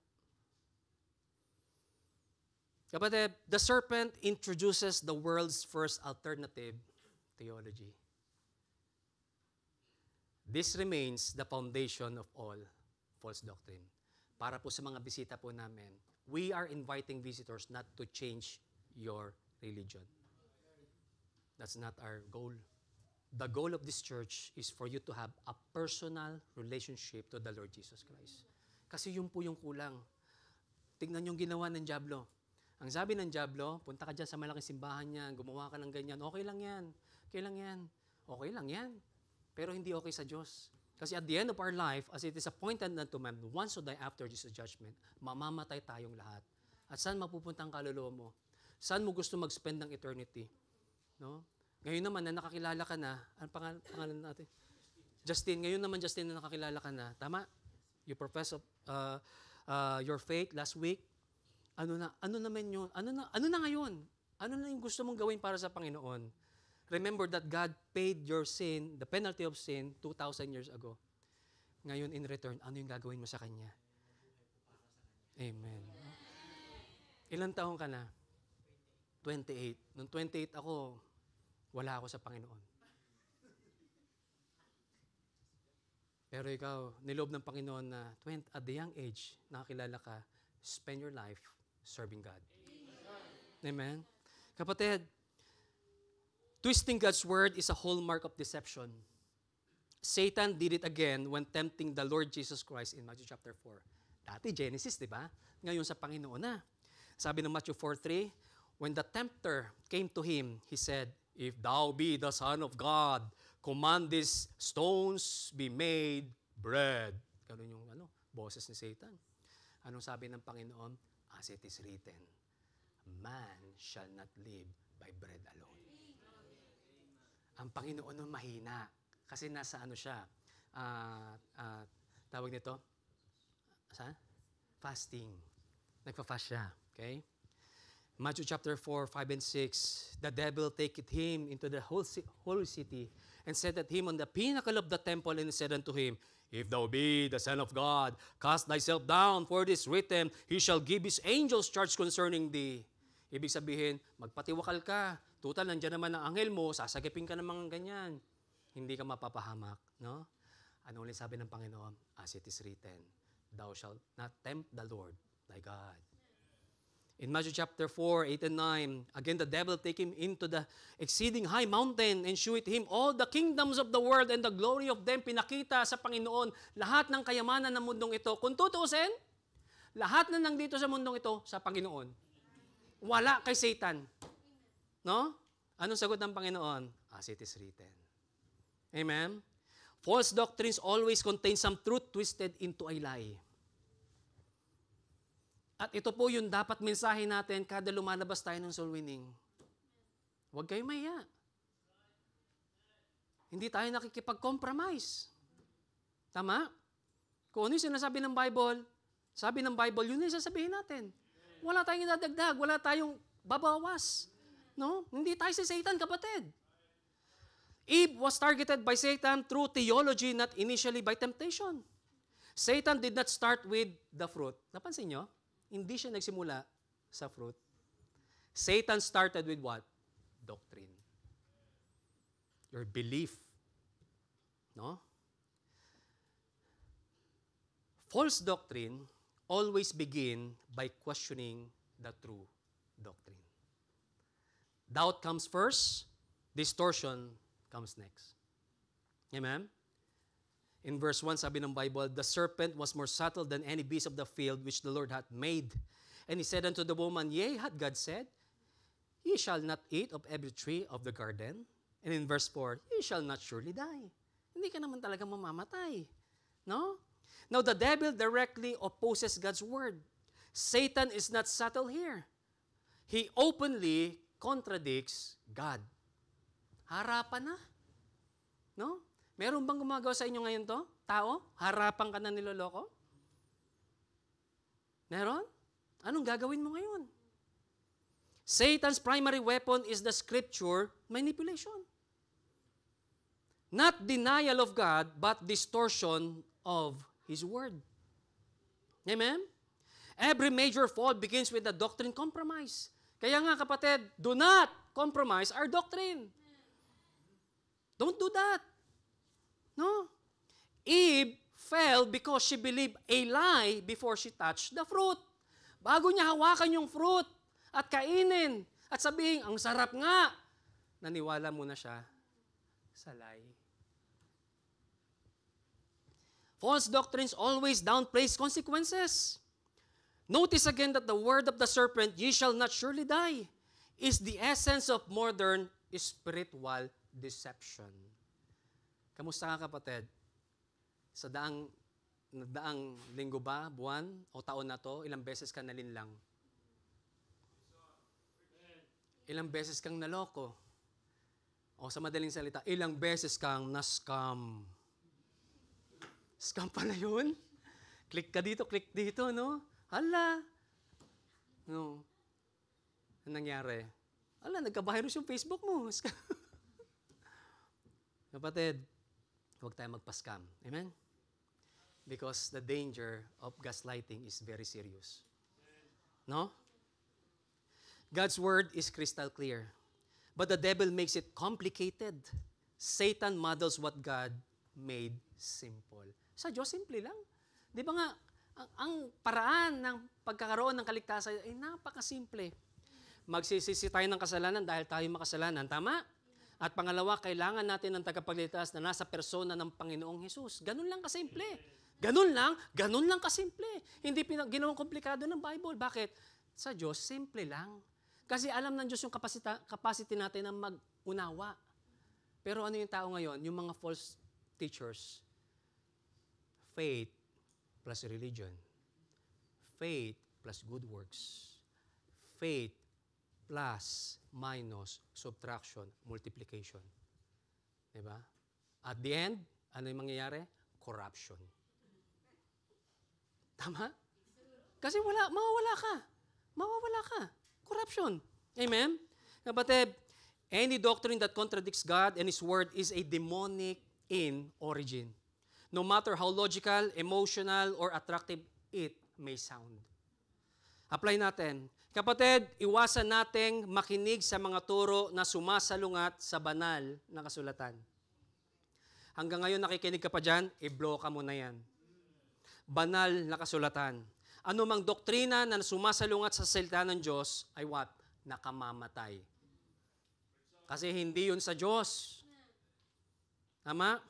Kapatid, the serpent introduces the world's first alternative theology. This remains the foundation of all false doctrine. Para po sa mga bisita po namin, we are inviting visitors not to change your religion. That's not our goal. The goal of this church is for you to have a personal relationship to the Lord Jesus Christ. Kasi yun po yung kulang. Tingnan yung ginawa ng Diablo. Ang sabi ng Diablo, punta ka dyan sa malaking simbahan niya, gumawa ka ng ganyan, okay lang yan. Okay lang yan. Okay lang yan. Pero hindi okay sa Diyos. Kasi at the end of our life, as it is appointed unto man, once to die after Jesus' judgment, mamamatay tayong lahat. At saan mapupunta ang kaluluwa mo? Saan mo gusto mag-spend ng eternity? No? Ngayon naman na nakakilala ka na, ang pangalan natin? Justin, ngayon naman Justin na nakakilala ka na, tama? You profess your faith last week. Ano na ngayon? Ano na yung gusto mong gawin para sa Panginoon? Remember that God paid your sin, the penalty of sin, 2,000 years ago. Ngayon, in return, ano yung gagawin mo sa Kanya? Amen. Ilang taon ka na? 28. Nung 28 ako, wala ako sa Panginoon. Pero ikaw, niloob ng Panginoon na at the young age, nakakilala ka, spend your life serving God. Amen? Kapatid, twisting God's word is a hallmark of deception. Satan did it again when tempting the Lord Jesus Christ in Matthew chapter 4. Dati Genesis, di ba? Ngayon sa Panginoon na. Sabi ng Matthew 4:3, when the tempter came to him, he said, "If thou be the Son of God, command these stones be made bread." Ganun yung boses ni Satan. Anong sabi ng Panginoon? As it is written, man shall not live by bread alone. Ang Panginoon nun mahina. Kasi nasa siya, tawag nito, fasting. Nagpa-fast siya. Okay? Matthew chapter 4, 5 and 6, the devil taketh him into the holy city and set him on the pinnacle of the temple and said unto him, if thou be the Son of God, cast thyself down, for it is written, he shall give his angels charge concerning thee. Ibig sabihin, magpatiwakal ka. Total, nandiyan naman ang anghel mo, sasagipin ka ng mga ganyan. Hindi ka mapapahamak. No? Ano ulit sabi ng Panginoon? As it is written, thou shalt not tempt the Lord thy God. In Matthew chapter 4, 8 and 9, again the devil take him into the exceeding high mountain and shewed him all the kingdoms of the world and the glory of them. Pinakita sa Panginoon lahat ng kayamanan ng mundong ito. Kung tutuusin, lahat na nandito sa mundong ito sa Panginoon. Wala kay Satan. No? Anong sagot ng Panginoon? As it is written. Amen? False doctrines always contain some truth twisted into a lie. At ito po yung dapat mensahe natin kada lumalabas tayo ng soul winning. Huwag kayo mahiya. Hindi tayo nakikipag-compromise. Tama? Kung ano yung sinasabi ng Bible, sabi ng Bible, yun yung sasabihin natin. Wala tayong idadagdag, wala tayong babawas. No? Hindi tayo si Satan, kapatid. Eve was targeted by Satan through theology, not initially by temptation. Satan did not start with the fruit. Napansin nyo? Hindi siya nagsimula sa fruit. Satan started with what? Doctrine. Your belief. No? False doctrine always begin by questioning the true doctrine. Doubt comes first, distortion comes next. Amen? In verse 1, sabi ng Bible, the serpent was more subtle than any beast of the field which the Lord hath made. And he said unto the woman, yea, hath God said, ye shall not eat of every tree of the garden. And in verse 4, ye shall not surely die. Hindi ka naman talaga mamamatay. No? Now, the devil directly opposes God's word. Satan is not subtle here. He openly contradicts God. Harapan na. No? Meron bang gumagawa sa inyo ngayon to? Tao? Harapan ka na niloloko? Meron? Anong gagawin mo ngayon? Satan's primary weapon is the scripture manipulation. Not denial of God, but distortion of His word. Amen? Every major fall begins with a doctrine compromise. Kaya nga kapatid, do not compromise our doctrine. Don't do that. No? Eve fell because she believed a lie before she touched the fruit. Bago niya hawakan yung fruit at kainin at sabihin, ang sarap nga, naniwala muna siya sa lie. False doctrines always downplays consequences. Notice again that the word of the serpent, ye shall not surely die, is the essence of modern spiritual deception. Kamusta ka kapatid? Sa daang linggo ba, buwan, o taon na to, ilang beses ka nalinlang? Ilang beses kang naloko? O sa madaling salita, ilang beses kang na-scam? Scam pala yun? Click ka dito, click dito, no? Hala! No. Ano nangyari? Hala, nagka-virus yung Facebook mo. Kapatid, huwag tayo magpa-scam. Amen? Because the danger of gaslighting is very serious. No? God's word is crystal clear. But the devil makes it complicated. Satan models what God made simple. Sa Diyos, simple lang. Di ba nga, ang paraan ng pagkakaroon ng kaligtasan ay napakasimple. Magsisisi tayo ng kasalanan dahil tayo makasalanan. Tama? At pangalawa, kailangan natin ng tagapagligtas na nasa persona ng Panginoong Hesus. Ganun lang kasimple. Ganun lang kasimple. Hindi ginawang komplikado ng Bible. Bakit? Sa Diyos, simple lang. Kasi alam ng Diyos yung capacity natin na mag-unawa. Pero ano yung tao ngayon? Yung mga false teachers. Faith plus religion. Faith plus good works. Faith plus minus subtraction, multiplication. Diba? At the end, ano yung mangyayari? Corruption. Tama? Kasi mawawala ka. Mawawala ka. Corruption. Amen? Kapatid, any doctrine that contradicts God and His Word is a demonic in origin. No matter how logical, emotional, or attractive it may sound. Apply natin. Kapatid, iwasan nating makinig sa mga turo na sumasalungat sa banal na kasulatan. Hanggang ngayon nakikinig ka pa dyan, i-blow ka muna yan. Banal na kasulatan. Ano mang doktrina na sumasalungat sa salita ng Diyos ay what? Nakamamatay. Kasi hindi yun sa Diyos. Tama?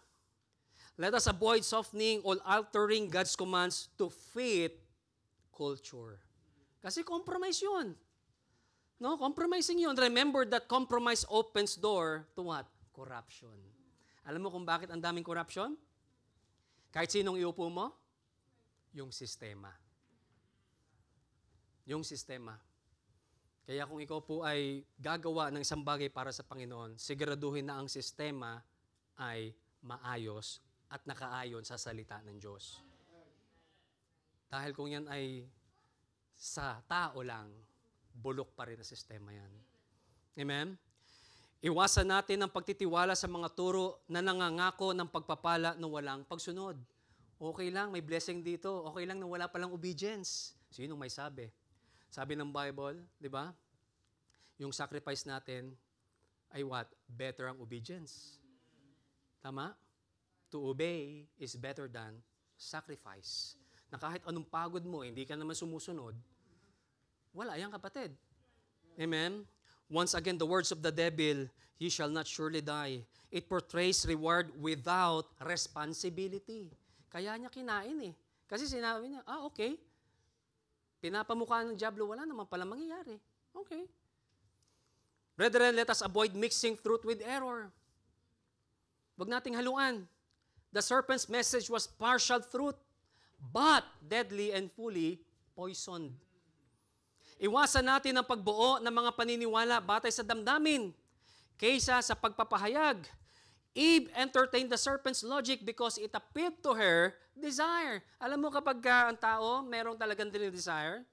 Let us avoid softening or altering God's commands to fit culture. Kasi compromise yun. No, compromising yun. Remember that compromise opens door to what? Corruption. Alam mo kung bakit ang daming corruption? Kahit sinong iupo mo? Yung sistema. Yung sistema. Kaya kung ikaw po ay gagawa ng isang bagay para sa Panginoon, siguraduhin na ang sistema ay maayos at nakaayon sa salita ng Diyos. Dahil kung yan ay sa tao lang, bulok pa rin ang sistema yan. Amen? Iwasan natin ang pagtitiwala sa mga turo na nangangako ng pagpapala na walang pagsunod. Okay lang, may blessing dito. Okay lang na wala palang obedience. Sino may sabi? Sabi ng Bible, di ba? Yung sacrifice natin ay what? Better ang obedience. Tama? To obey is better than sacrifice. Na kahit anong pagod mo, hindi ka naman sumusunod, wala yan, kapatid. Amen? Once again, the words of the devil, "Ye shall not surely die." It portrays reward without responsibility. Kaya niya kinain eh. Kasi sinabi niya, okay. Pinapamukha ng diablo, wala naman pala mangyayari. Okay. Brethren, let us avoid mixing truth with error. Huwag nating haluan. The serpent's message was partial truth, but deadly and fully poisoned. Iwasan natin ang pagbuo ng mga paniniwala batay sa damdamin kaysa sa pagpapahayag. Eve entertained the serpent's logic because it appealed to her desire. Alam mo kapag ang tao merong talagang desire,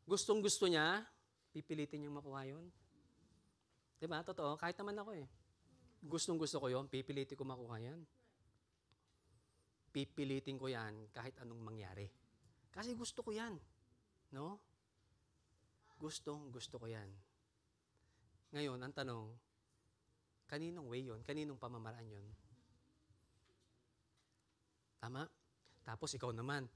gustong-gusto niya, pipilitin niyang makuha yun. Diba? Totoo, kahit naman ako eh. Gustong-gusto ko yun, pipilitin ko makuha yan. Pipilitin ko yan kahit anong mangyari. Kasi gusto ko yan. No? Gusto ko yan. Ngayon, ang tanong, kaninong way yun? Kaninong pamamaraan yun? Tama? Tapos ikaw naman,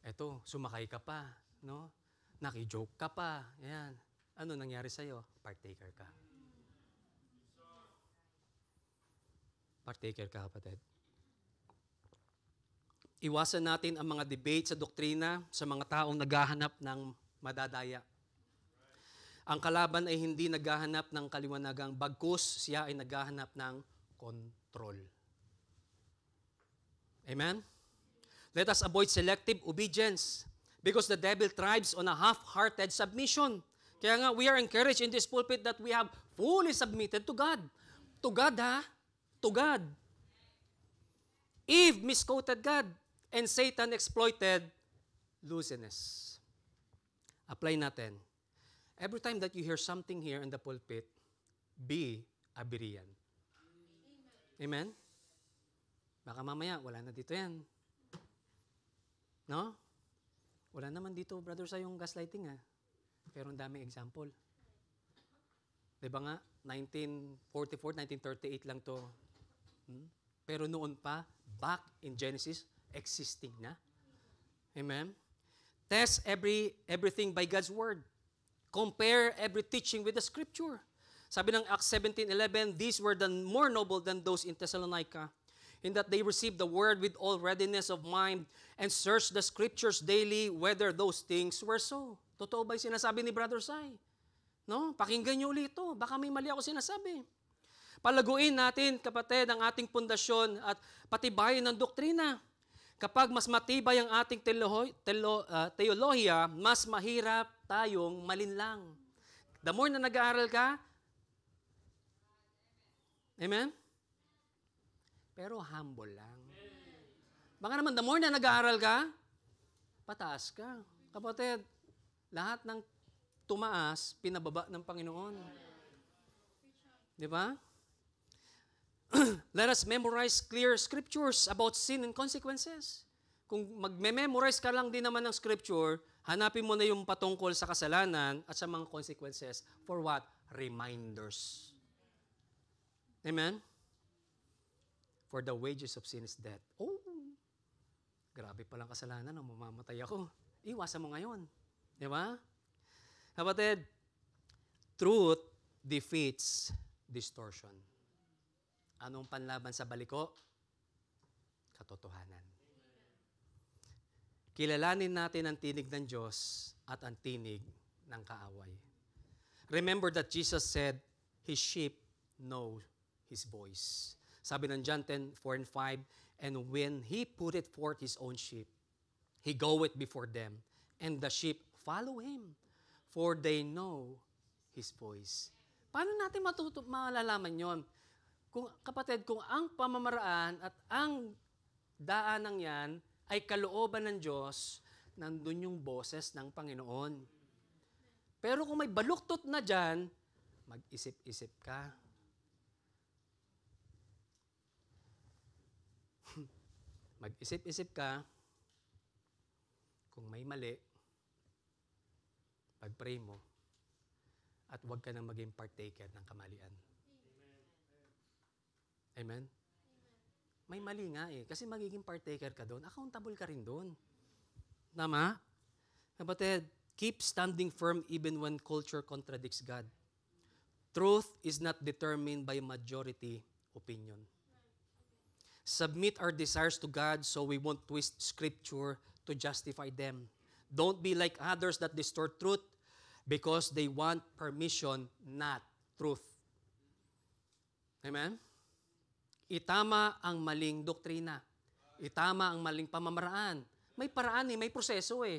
eto, sumakay ka pa, no? Naki-joke ka pa, yan. Ano nangyari sa'yo? Partaker ka. Partaker ka, kapatid. Iwasan natin ang mga debate sa doktrina sa mga taong naghahanap ng madadaya. Ang kalaban ay hindi naghahanap ng kaliwanagang, bagkus siya ay naghahanap ng control. Amen? Let us avoid selective obedience because the devil thrives on a half-hearted submission. Kaya nga, we are encouraged in this pulpit that we have fully submitted to God. To God, ha? To God. Eve misquoted God and Satan exploited looseness. Apply natin. Every time that you hear something here in the pulpit, be a Berean. Amen? Baka mamaya, wala na dito yan. No? Wala naman dito, brother, sa yung gaslighting ha. Pero ang daming example. Diba nga, 1944, 1938 lang to. Pero noon pa, back in Genesis, existing na. Amen? Test everything by God's Word. Compare every teaching with the Scripture. Sabi ng Acts 17:11, these were the more noble than those in Thessalonica, in that they received the word with all readiness of mind and searched the scriptures daily whether those things were so. Totoo ba yung sinasabi ni Brother Sai? No? Pakinggan niyo ulit ito. Baka may mali ako sinasabi. Palaguin natin, kapatid, ang ating pundasyon at patibayin ng doktrina. Kapag mas matibay ang ating teolohiya, mas mahirap tayong malinlang. The more na nag-aaral ka, amen? Pero humble lang. Baka naman, the more na nag-aaral ka, pataas ka. Kapatid, lahat ng tumaas, pinababa ng Panginoon. Di ba? Let us memorize clear scriptures about sin and consequences. Kung magme-memorize ka lang din naman ng scripture, hanapin mo na yung patungkol sa kasalanan at sa mga consequences. For what? Reminders. Amen? For the wages of sin is death. Oh, grabe palang kasalanan, mamamatay ako. Iwasan mo ngayon. Di ba? Kapatid, truth defeats distortion. Anong panlaban sa baliko? Katotohanan. Kilalanin natin ang tinig ng Diyos at ang tinig ng kaaway. Remember that Jesus said, His sheep know His voice. Sabi ng John 10:4 and 5, and when He putteth forth His own sheep, He goeth before them, and the sheep follow Him, for they know His voice. Paano natin malalaman yon? Kapatid, kung ang pamamaraan at ang daanang yan ay kalooban ng Diyos, nandun yung boses ng Panginoon. Pero kung may baluktot na dyan, mag-isip-isip ka. Mag-isip-isip ka. Kung may mali, pag-pray mo, at huwag ka nang maging partaker ng kamalian. Amen? May mali nga eh. Kasi magiging partaker ka doon. Accountable ka rin doon. Tama? Kapatid, keep standing firm even when culture contradicts God. Truth is not determined by majority opinion. Submit our desires to God so we won't twist Scripture to justify them. Don't be like others that distort truth because they want permission, not truth. Amen? Itama ang maling doktrina. Itama ang maling pamamaraan. May paraan eh, may proseso eh.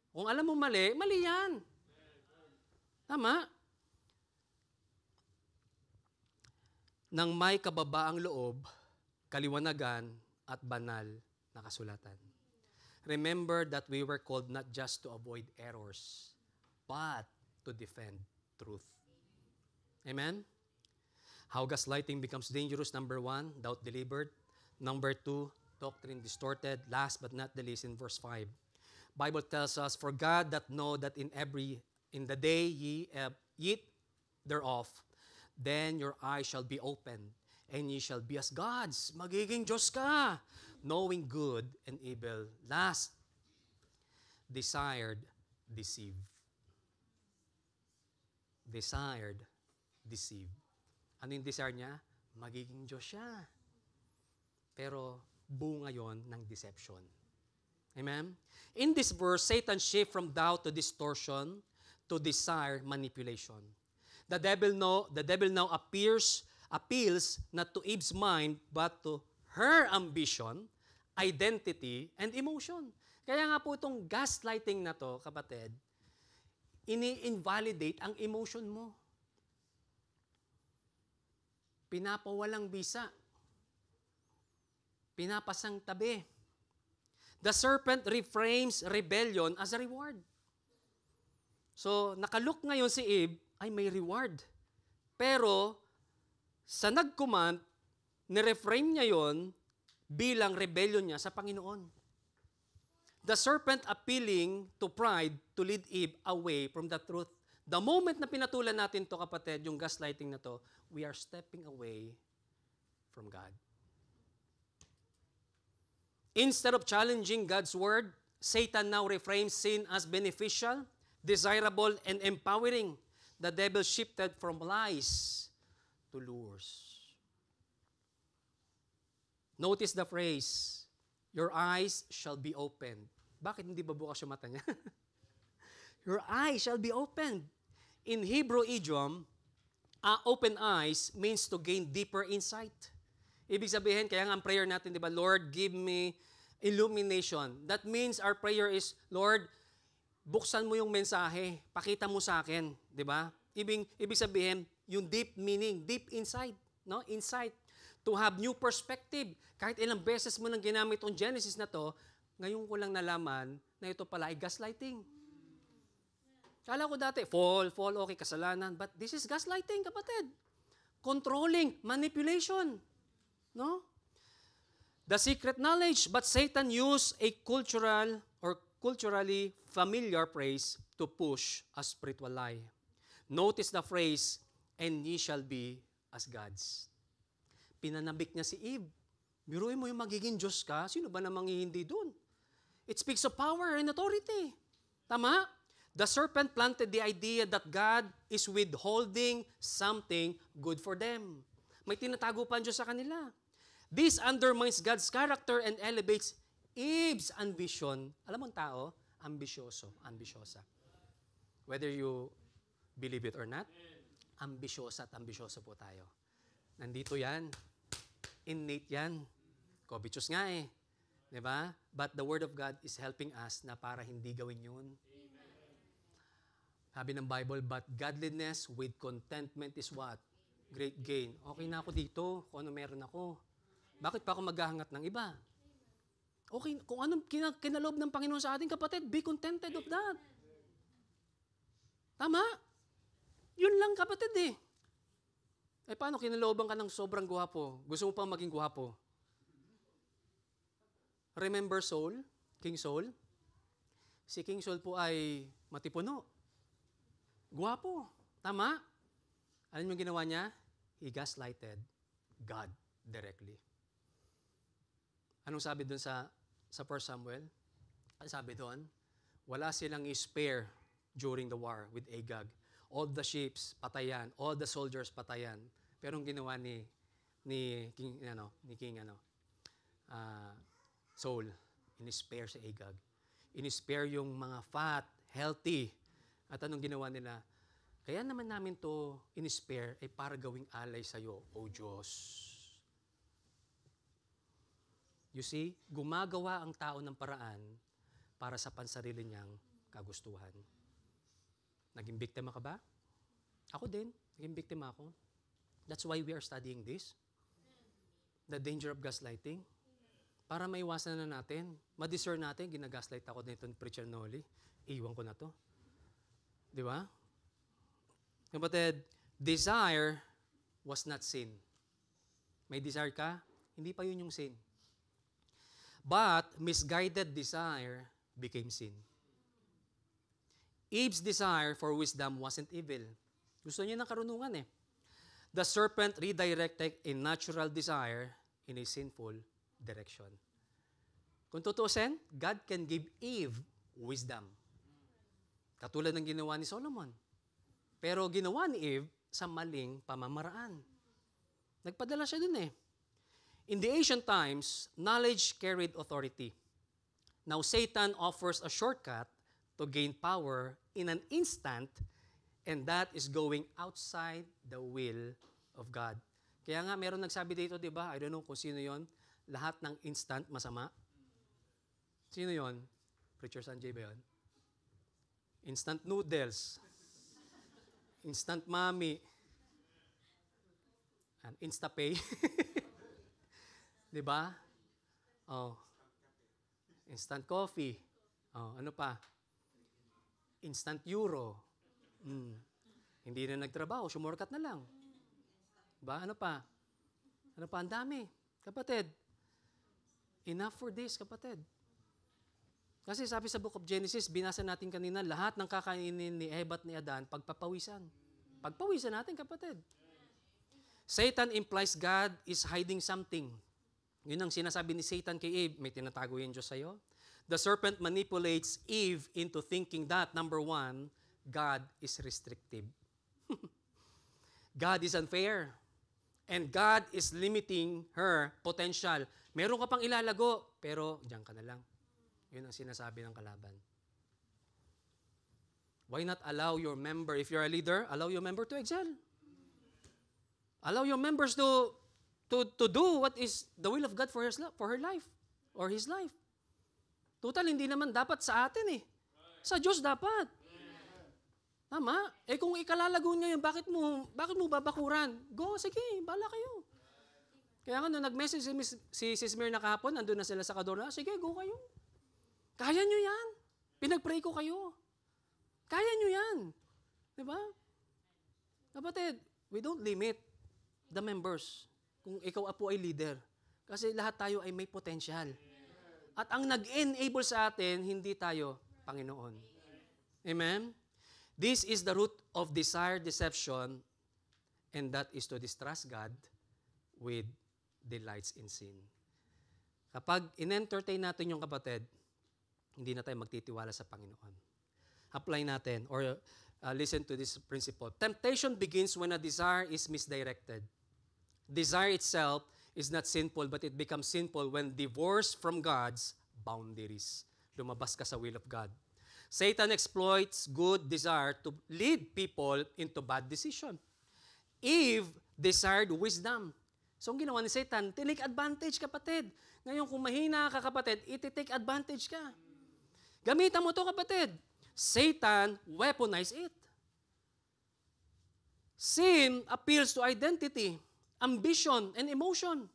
Kung alam mo mali, mali yan. Tama? Nang may kababaang loob, kaliwanagan at banal na kasulatan. Remember that we were called not just to avoid errors, but to defend truth. Amen? How gaslighting becomes dangerous, number 1, doubt delivered. Number 2, doctrine distorted. Last but not the least, in verse 5. Bible tells us, for God that know that in the day ye eat thereof, then your eyes shall be opened, and ye shall be as gods. Magiging Diyos ka, knowing good and evil. Last, desired, deceive. Desired, deceive. Ano yung desire niya? Magiging Diyos siya. Pero bunga yon ng deception. Amen? In this verse, Satan shift from doubt to distortion to desire manipulation. The devil now appeals not to Eve's mind but to her ambition, identity, and emotion. Kaya nga po itong gaslighting na to, kapatid, ini-invalidate ang emotion mo. Pinapawalang bisa. Pinapasang tabi. The serpent reframes rebellion as a reward. So, nakalook ngayon si Eve, ay may reward. Pero, sa nag-command, nireframe niya yon bilang rebellion niya sa Panginoon. The serpent appealing to pride to lead Eve away from the truth. The moment na pinatulan natin to, kapatid, yung gaslighting na to, we are stepping away from God. Instead of challenging God's word, Satan now reframes sin as beneficial, desirable, and empowering. the devil shifted from lies to lures. Notice the phrase, your eyes shall be opened. Bakit hindi ba bukas yung mata niya? Your eyes shall be opened. In Hebrew idiom, open eyes means to gain deeper insight. Ibig sabihin, kaya nga ang prayer natin, di ba, Lord, give me illumination. That means our prayer is, Lord, buksan mo yung mensahe, pakita mo sa akin, di ba? Ibig sabihin, yung deep meaning, deep insight, no? Insight. To have new perspective. Kahit ilang beses mo nang ginamit ang Genesis na to, ngayon ko lang nalaman na ito pala ay gaslighting. Kala ko dati, fall, okay, kasalanan. But this is gaslighting, kapatid. Controlling, manipulation. No? The secret knowledge, but Satan used a cultural or culturally familiar phrase to push a spiritual lie. Notice the phrase, and ye shall be as gods. Pinanabik niya si Eve. Biruin mo yung magiging Diyos ka, sino ba namang hindi doon? It speaks of power and authority. Tama? The serpent planted the idea that God is withholding something good for them. May tinatago pa ang Diyos sa kanila. This undermines God's character and elevates Eve's ambition. Alam mo ang tao? Ambisyoso, ambisyosa. Whether you believe it or not, ambisyosa at ambisyoso po tayo. Nandito yan. Innate yan. Covetous nga eh. Diba? But the Word of God is helping us na para hindi gawin yun. Sabi ng Bible, but godliness with contentment is what? Great gain. Okay na ako dito, kung ano meron ako. Bakit pa ako maghahangat ng iba? Okay, kung anong kinaloob ng Panginoon sa ating kapatid, be contented of that. Tama? Yun lang kapatid eh. Eh paano kinalooban ka ng sobrang guwapo? Gusto mo pang maging guwapo? Remember Saul? King Saul? Si King Saul po ay matipuno. Guwapo. Tama? Alam yung ginawa niya? He gaslighted God directly. Anong sabi doon sa 1 Samuel? Ano sabi doon? Wala silang spare during the war with Agag. All the ships, patayan. All the soldiers, patayan. Pero ang ginawa ni King Saul, in-spare si Agag. In-spare yung mga fat, healthy. At anong ginawa nila? Kaya naman namin to in-spare ay para gawing alay sa'yo, O Diyos. You see, gumagawa ang tao ng paraan para sa pansarili niyang kagustuhan. Naging biktima ka ba? Ako din, naging biktima ako. That's why we are studying this. The danger of gaslighting. Para maiwasan na natin, ma-discern natin, ginagaslight ako nito ni Preacher Noli. Iwan ko na to. Di ba? Kapatid, desire was not sin. May desire ka? Hindi pa yun yung sin. But misguided desire became sin. Eve's desire for wisdom wasn't evil. Gusto niya ng karunungan eh. The serpent redirected a natural desire in a sinful direction. Kung tutusin, God can give Eve wisdom. Katulad ng ginawa ni Solomon. Pero ginawa ni Eve sa maling pamamaraan. Nagpadala siya dun eh. In the ancient times, knowledge carried authority. Now Satan offers a shortcut to gain power in an instant, and that is going outside the will of God. Kaya nga, meron nagsabi dito, di ba? I don't know kung sino yon. Lahat ng instant masama. Sino yon? Preacher Sanjay ba yon? Instant noodles. Instant mami. And Instapay. Di ba? Oh. Instant coffee. Oh, ano pa? Instant euro. Hindi na nagtrabaho, sumurkat na lang. Ba? Ano pa? Ano pa? Ang dami. Kapatid, enough for this, kapatid. Kasi sabi sa Book of Genesis, binasa natin kanina, lahat ng kakainin ni Eva at ni Adan, pagpapawisan. Pagpawisan natin, kapatid. Satan implies God is hiding something. Yun ang sinasabi ni Satan kay Eve, may tinatago yung Diyos sa'yo. The serpent manipulates Eve into thinking that, number one, God is restrictive. God is unfair. And God is limiting her potential. Meron ka pang ilalago, pero diyan ka na lang. Yun ang sinasabi ng kalaban. Why not allow your member, if you're a leader, allow your member to excel. Allow your members to do what is the will of God for her life or his life. Total, hindi naman dapat sa atin eh. Sa Diyos dapat. Tama? Eh kung ikalalago niya yun, bakit mo babakuran? Go, sige, bala kayo. Kaya nga nung nag-message si Sis Mirna kahapon, nandun na sila sa Kadora, sige, go kayo. Kaya nyo yan. Pinag-pray ko kayo. Kaya nyo yan. Diba? Kapatid, we don't limit the members kung ikaw po ay leader. Kasi lahat tayo ay may potential. At ang nag-enable sa atin, hindi tayo Panginoon. Amen? This is the root of desire, deception, and that is to distrust God with delights in sin. Kapag in-entertain natin yung kapatid, hindi na tayo magtitiwala sa Panginoon. Apply natin or listen to this principle. Temptation begins when a desire is misdirected. Desire itself is not sinful, but it becomes sinful when divorced from God's boundaries. Lumabas ka sa will of God. Satan exploits good desire to lead people into bad decision. Eve desired wisdom. So, ang ginawa ni Satan, take advantage, kapatid. Ngayon, kung mahina ka, kapatid, iti-take advantage ka. Gamitan mo to, kapatid. Satan weaponized it. Sin appeals to identity, ambition, and emotion.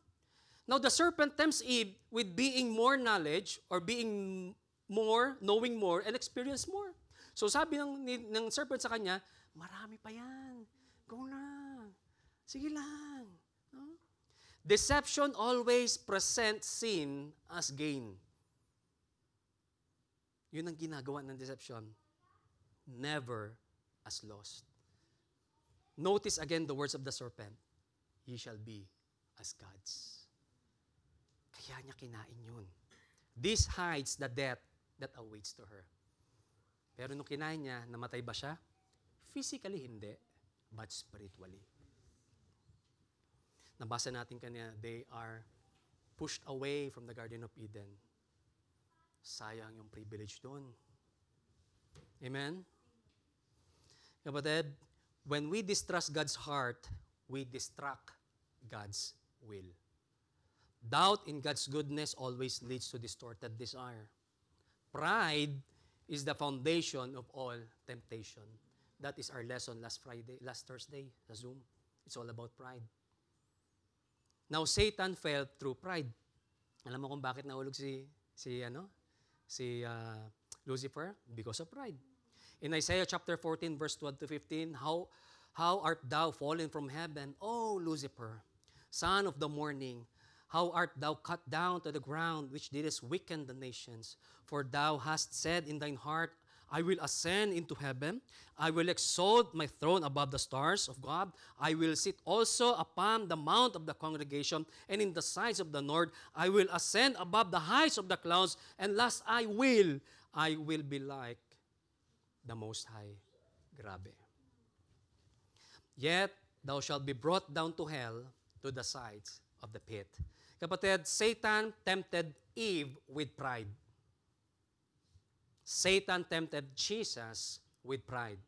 Now, the serpent tempts Eve with being more knowledge or being more, knowing more, and experience more. So, sabi ng serpent sa kanya, marami pa yan. Go na. Sige lang. No? Deception always presents sin as gain. Yun ang ginagawa ng deception. Never as lost. Notice again the words of the serpent. Ye shall be as gods. Kaya niya kinain yun. This hides the death that awaits to her. Pero nung kinain niya, namatay ba siya? Physically hindi, but spiritually. Nabasa natin kanina, they are pushed away from the Garden of Eden. Sayang yung privilege doon. Amen? Kapatid, when we distrust God's heart, we distract God's will. Doubt in God's goodness always leads to distorted desire. Pride is the foundation of all temptation. That is our lesson last Thursday sa Zoom. It's all about pride. Now, Satan fell through pride. Alam mo kung bakit nahulog si Lucifer? Because of pride. In Isaiah chapter 14, verse 12 to 15, How art thou fallen from heaven, O Lucifer, son of the morning? How art thou cut down to the ground, which didst weaken the nations? For thou hast said in thine heart, I will ascend into heaven. I will exalt my throne above the stars of God. I will sit also upon the mount of the congregation, and in the sides of the north. I will ascend above the heights of the clouds, and last I will be like the Most High. Grabe. Yet thou shalt be brought down to hell, to the sides of the pit. Kapatid, Satan tempted Eve with pride. Satan tempted Jesus with pride.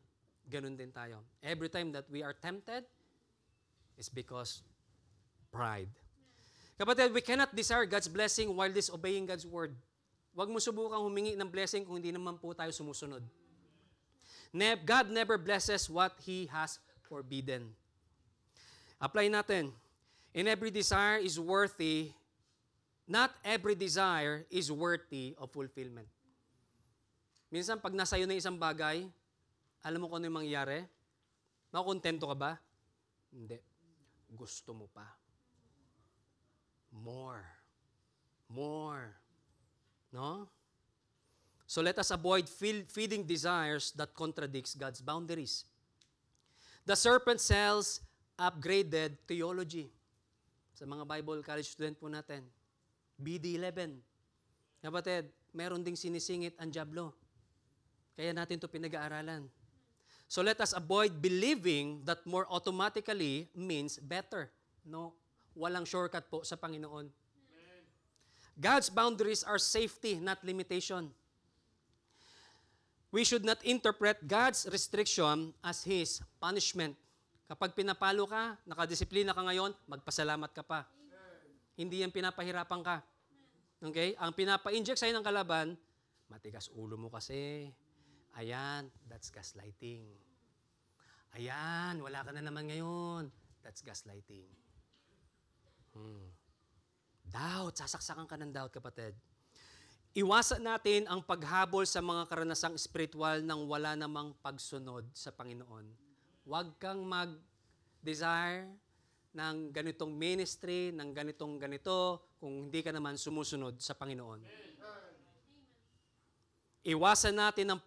Ganun din tayo. Every time that we are tempted, it's because pride. Kapatid, we cannot desire God's blessing while disobeying God's word. Huwag mo subukang humingi ng blessing kung hindi naman po tayo sumusunod. God never blesses what He has forbidden. Apply natin. In every desire is worthy, not every desire is worthy of fulfillment. Minsan, pag nasa iyo na isang bagay, alam mo kung ano yung mangyayari? Makukontento ka ba? Hindi. Gusto mo pa. More. More. No? So let us avoid feeding desires that contradicts God's boundaries. The serpent sells upgraded theology. Sa mga Bible college student po natin, BD11. Kapatid, meron ding sinisingit ang dyablo. Kaya natin ito pinag-aaralan. So let us avoid believing that more automatically means better. No, walang shortcut po sa Panginoon. God's boundaries are safety, not limitation. We should not interpret God's restriction as His punishment. Kapag pinapalo ka, nakadisiplina ka ngayon, magpasalamat ka pa. Hindi yan pinapahirapan ka. Okay? Ang pinapa-inject sa'yo ng kalaban, matigas ulo mo kasi. Ayan, that's gaslighting. Ayan, wala ka na naman ngayon. That's gaslighting. Doubt, sasaksakan ka ng doubt, kapatid. Iwasan natin ang paghabol sa mga karanasang spiritual nang wala namang pagsunod sa Panginoon. Huwag kang mag-desire ng ganitong ministry, ng ganito, kung hindi ka naman sumusunod sa Panginoon. Iwasan natin ang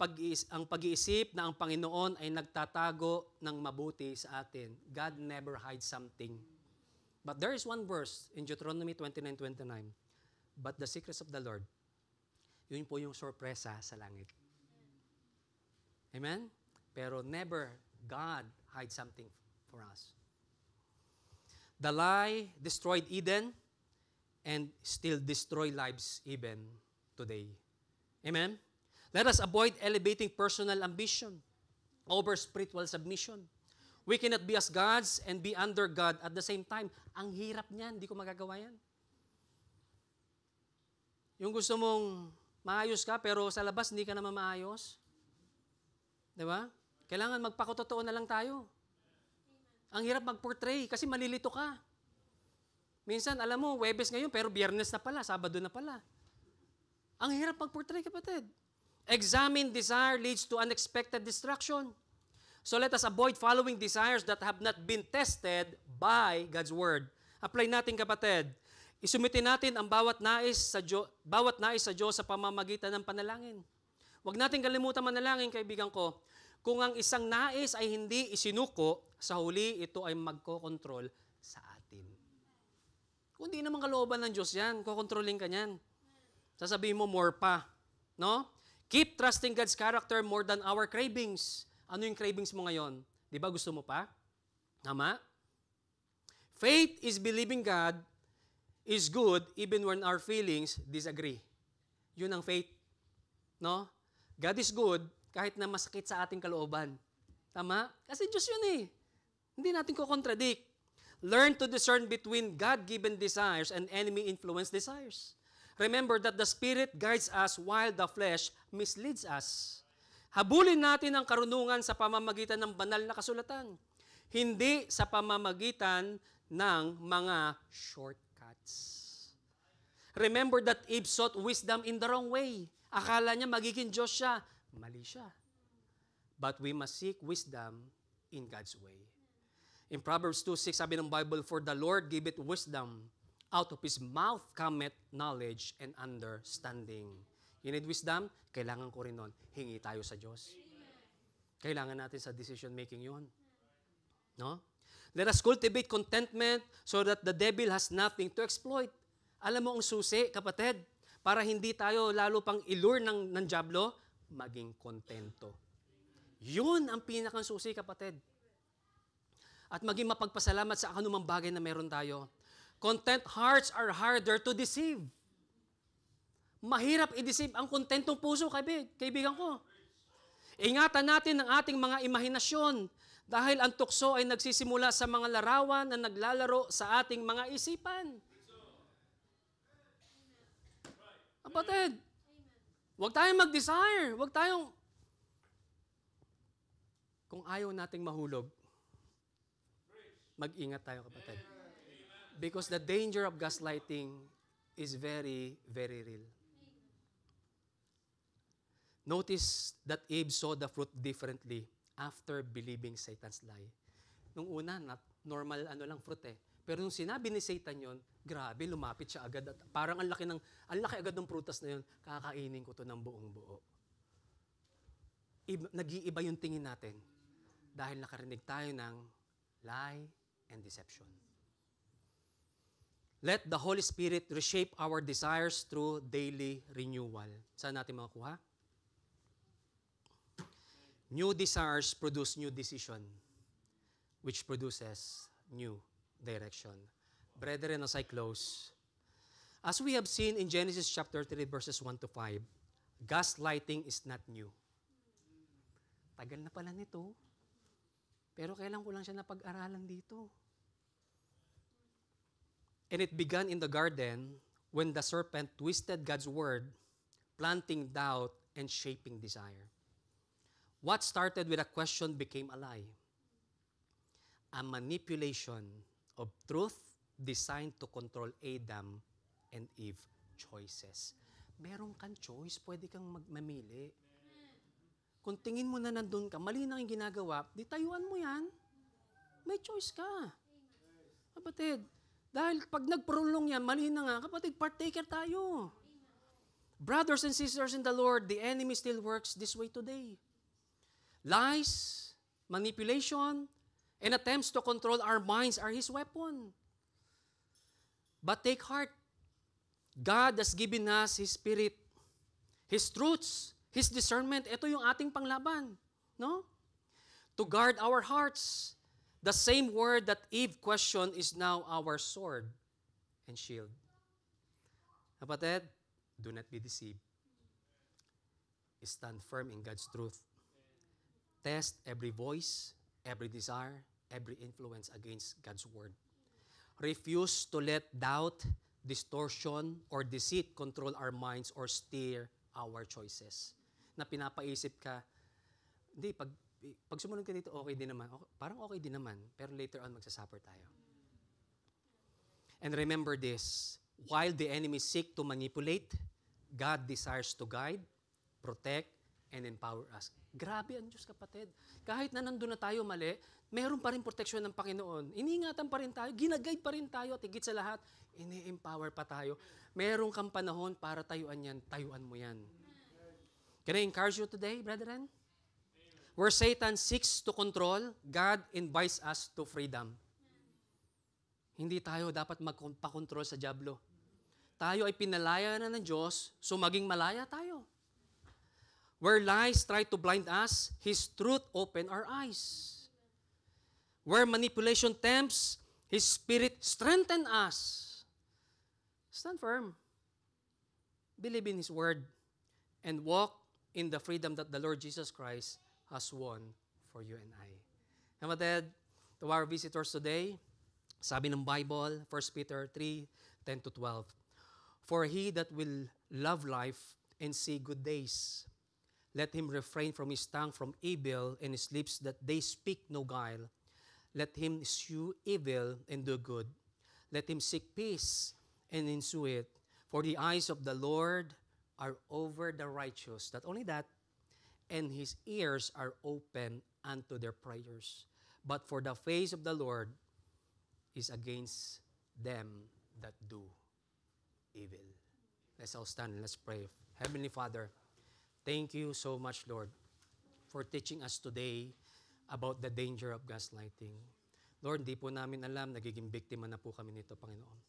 pag-iisip na ang Panginoon ay nagtatago ng mabuti sa atin. God never hides something. But there is one verse in Deuteronomy 29:29. But the secrets of the Lord, yun po yung sorpresa sa langit. Amen? Pero never God hides something for us. The lie destroyed Eden and still destroy lives even today. Amen? Let us avoid elevating personal ambition over spiritual submission. We cannot be as gods and be under God at the same time. Ang hirap niyan, hindi ko magagawa yan. Yung gusto mong maayos ka, pero sa labas hindi ka naman maayos. Di ba? Kailangan magpakototoo na lang tayo. Ang hirap mag-portray kasi malilito ka. Minsan, alam mo, Webes ngayon, pero Biyernes na pala, Sabado na pala. Ang hirap mag-portray, kapatid. Examine desire leads to unexpected destruction. So let us avoid following desires that have not been tested by God's Word. Apply natin, kapatid. Isumitin natin ang bawat nais sa Diyos sa pamamagitan ng panalangin. Huwag natin kalimutan manalangin, kaibigan ko. Kung ang isang nais ay hindi isinuko, sa huli ito ay magkokontrol sa atin. Kung di naman kalooban ng Diyos yan, kokontrolling ka niyan. Sasabihin mo, more pa. No? Keep trusting God's character more than our cravings. Ano yung cravings mo ngayon? Di ba gusto mo pa? Tama? Faith is believing God is good even when our feelings disagree. Yun ang faith. No? God is good kahit na masakit sa ating kalooban. Tama? Kasi Diyos yun eh. Hindi natin ko contradict. Learn to discern between God-given desires and enemy-influenced desires. Remember that the Spirit guides us while the flesh misleads us. Habulin natin ang karunungan sa pamamagitan ng banal na kasulatan. Hindi sa pamamagitan ng mga shortcuts. Remember that Eve sought wisdom in the wrong way. Akala niya magiging Diyos siya. Mali siya. But we must seek wisdom in God's way. In Proverbs 2:6, sabi ng Bible, for the Lord giveth wisdom, out of His mouth cometh knowledge and understanding. You need wisdom? Kailangan ko rin nun. Hingi tayo sa Diyos. Kailangan natin sa decision making yun. No? Let us cultivate contentment so that the devil has nothing to exploit. Alam mo ang susi, kapatid, para hindi tayo lalo pang ilure ng dyablo, maging kontento. Yun ang pinakang susi, kapatid. At maging mapagpasalamat sa anumang bagay na meron tayo. Content hearts are harder to deceive. Mahirap i-deceive ang kontentong puso, kaibigan ko. Ingatan natin ang ating mga imahinasyon dahil ang tukso ay nagsisimula sa mga larawan na naglalaro sa ating mga isipan. Kapatid, huwag tayong mag-desire. Huwag tayong... Kung ayaw nating mahulog, mag-ingat tayo, kapatid. Because the danger of gaslighting is very, very real. Notice that Eve saw the fruit differently after believing Satan's lie. Nung una, normal lang fruit eh. Pero nung sinabi ni Satan yon, grabe, lumapit siya agad. At parang ang laki agad ng prutas na yon, kakainin ko to ng buong buo. Nag-iiba yung tingin natin dahil nakarinig tayo ng lie and deception. Let the Holy Spirit reshape our desires through daily renewal. Saan natin makukuha? New desires produce new decision, which produces new direction. Brethren, as I close, as we have seen in Genesis chapter 3, verses 1 to 5, gaslighting is not new. Tagal na pala nito. Pero kailan ko lang siya napag-aralan dito. And it began in the garden when the serpent twisted God's word, planting doubt and shaping desire. What started with a question became a lie. A manipulation of truth designed to control Adam and Eve choices. Meron kang choice, pwede kang mamili. Kung tingin mo na nandun ka, mali na yung ginagawa, di tayuan mo yan. May choice ka. Kapatid, dahil pag nagprolong yan, mali na nga, kapatid, partaker tayo. Brothers and sisters in the Lord, the enemy still works this way today. Lies, manipulation, and attempts to control our minds are his weapon. But take heart. God has given us His Spirit, His truths, His discernment. Ito yung ating panglaban. No? To guard our hearts. The same word that Eve questioned is now our sword and shield. Kapatid, do not be deceived. Stand firm in God's truth. Test every voice, every desire, every influence against God's word. Refuse to let doubt, distortion, or deceit control our minds or steer our choices. Na pinapaisip ka, hindi, pag sumunod ka dito, okay din naman. Parang okay din naman, pero later on, magsasuffer tayo. And remember this, while the enemy seek to manipulate, God desires to guide, protect, and empower us. Grabe ang Diyos, kapatid. Kahit na nandun na tayo mali, meron pa rin proteksyon ng Panginoon. Iniingatan pa rin tayo, ginaguide pa rin tayo, at higit sa lahat, ini-empower pa tayo. Meron kang panahon para tayuan yan, tayuan mo yan. Can I encourage you today, brethren? Where Satan seeks to control, God invites us to freedom. Hindi tayo dapat magpakontrol sa dyablo. Tayo ay pinalaya na ng Diyos, so maging malaya tayo. Where lies try to blind us, His truth open our eyes. Where manipulation tempts, His Spirit strengthen us. Stand firm. Believe in His Word. And walk in the freedom that the Lord Jesus Christ has won for you and I. Kapatid, to our visitors today, sabi ng Bible, 1 Peter 3:10-12, For he that will love life and see good days, let him refrain from his tongue from evil and his lips that they speak no guile. Let him eschew evil and do good. Let him seek peace and ensue it. For the eyes of the Lord are over the righteous. Not only that, and His ears are open unto their prayers. But for the face of the Lord is against them that do evil. Let's all stand and let's pray. Heavenly Father, thank you so much, Lord, for teaching us today about the danger of gaslighting. Lord, di po namin alam, nagiging biktima na po kami nito, Panginoon.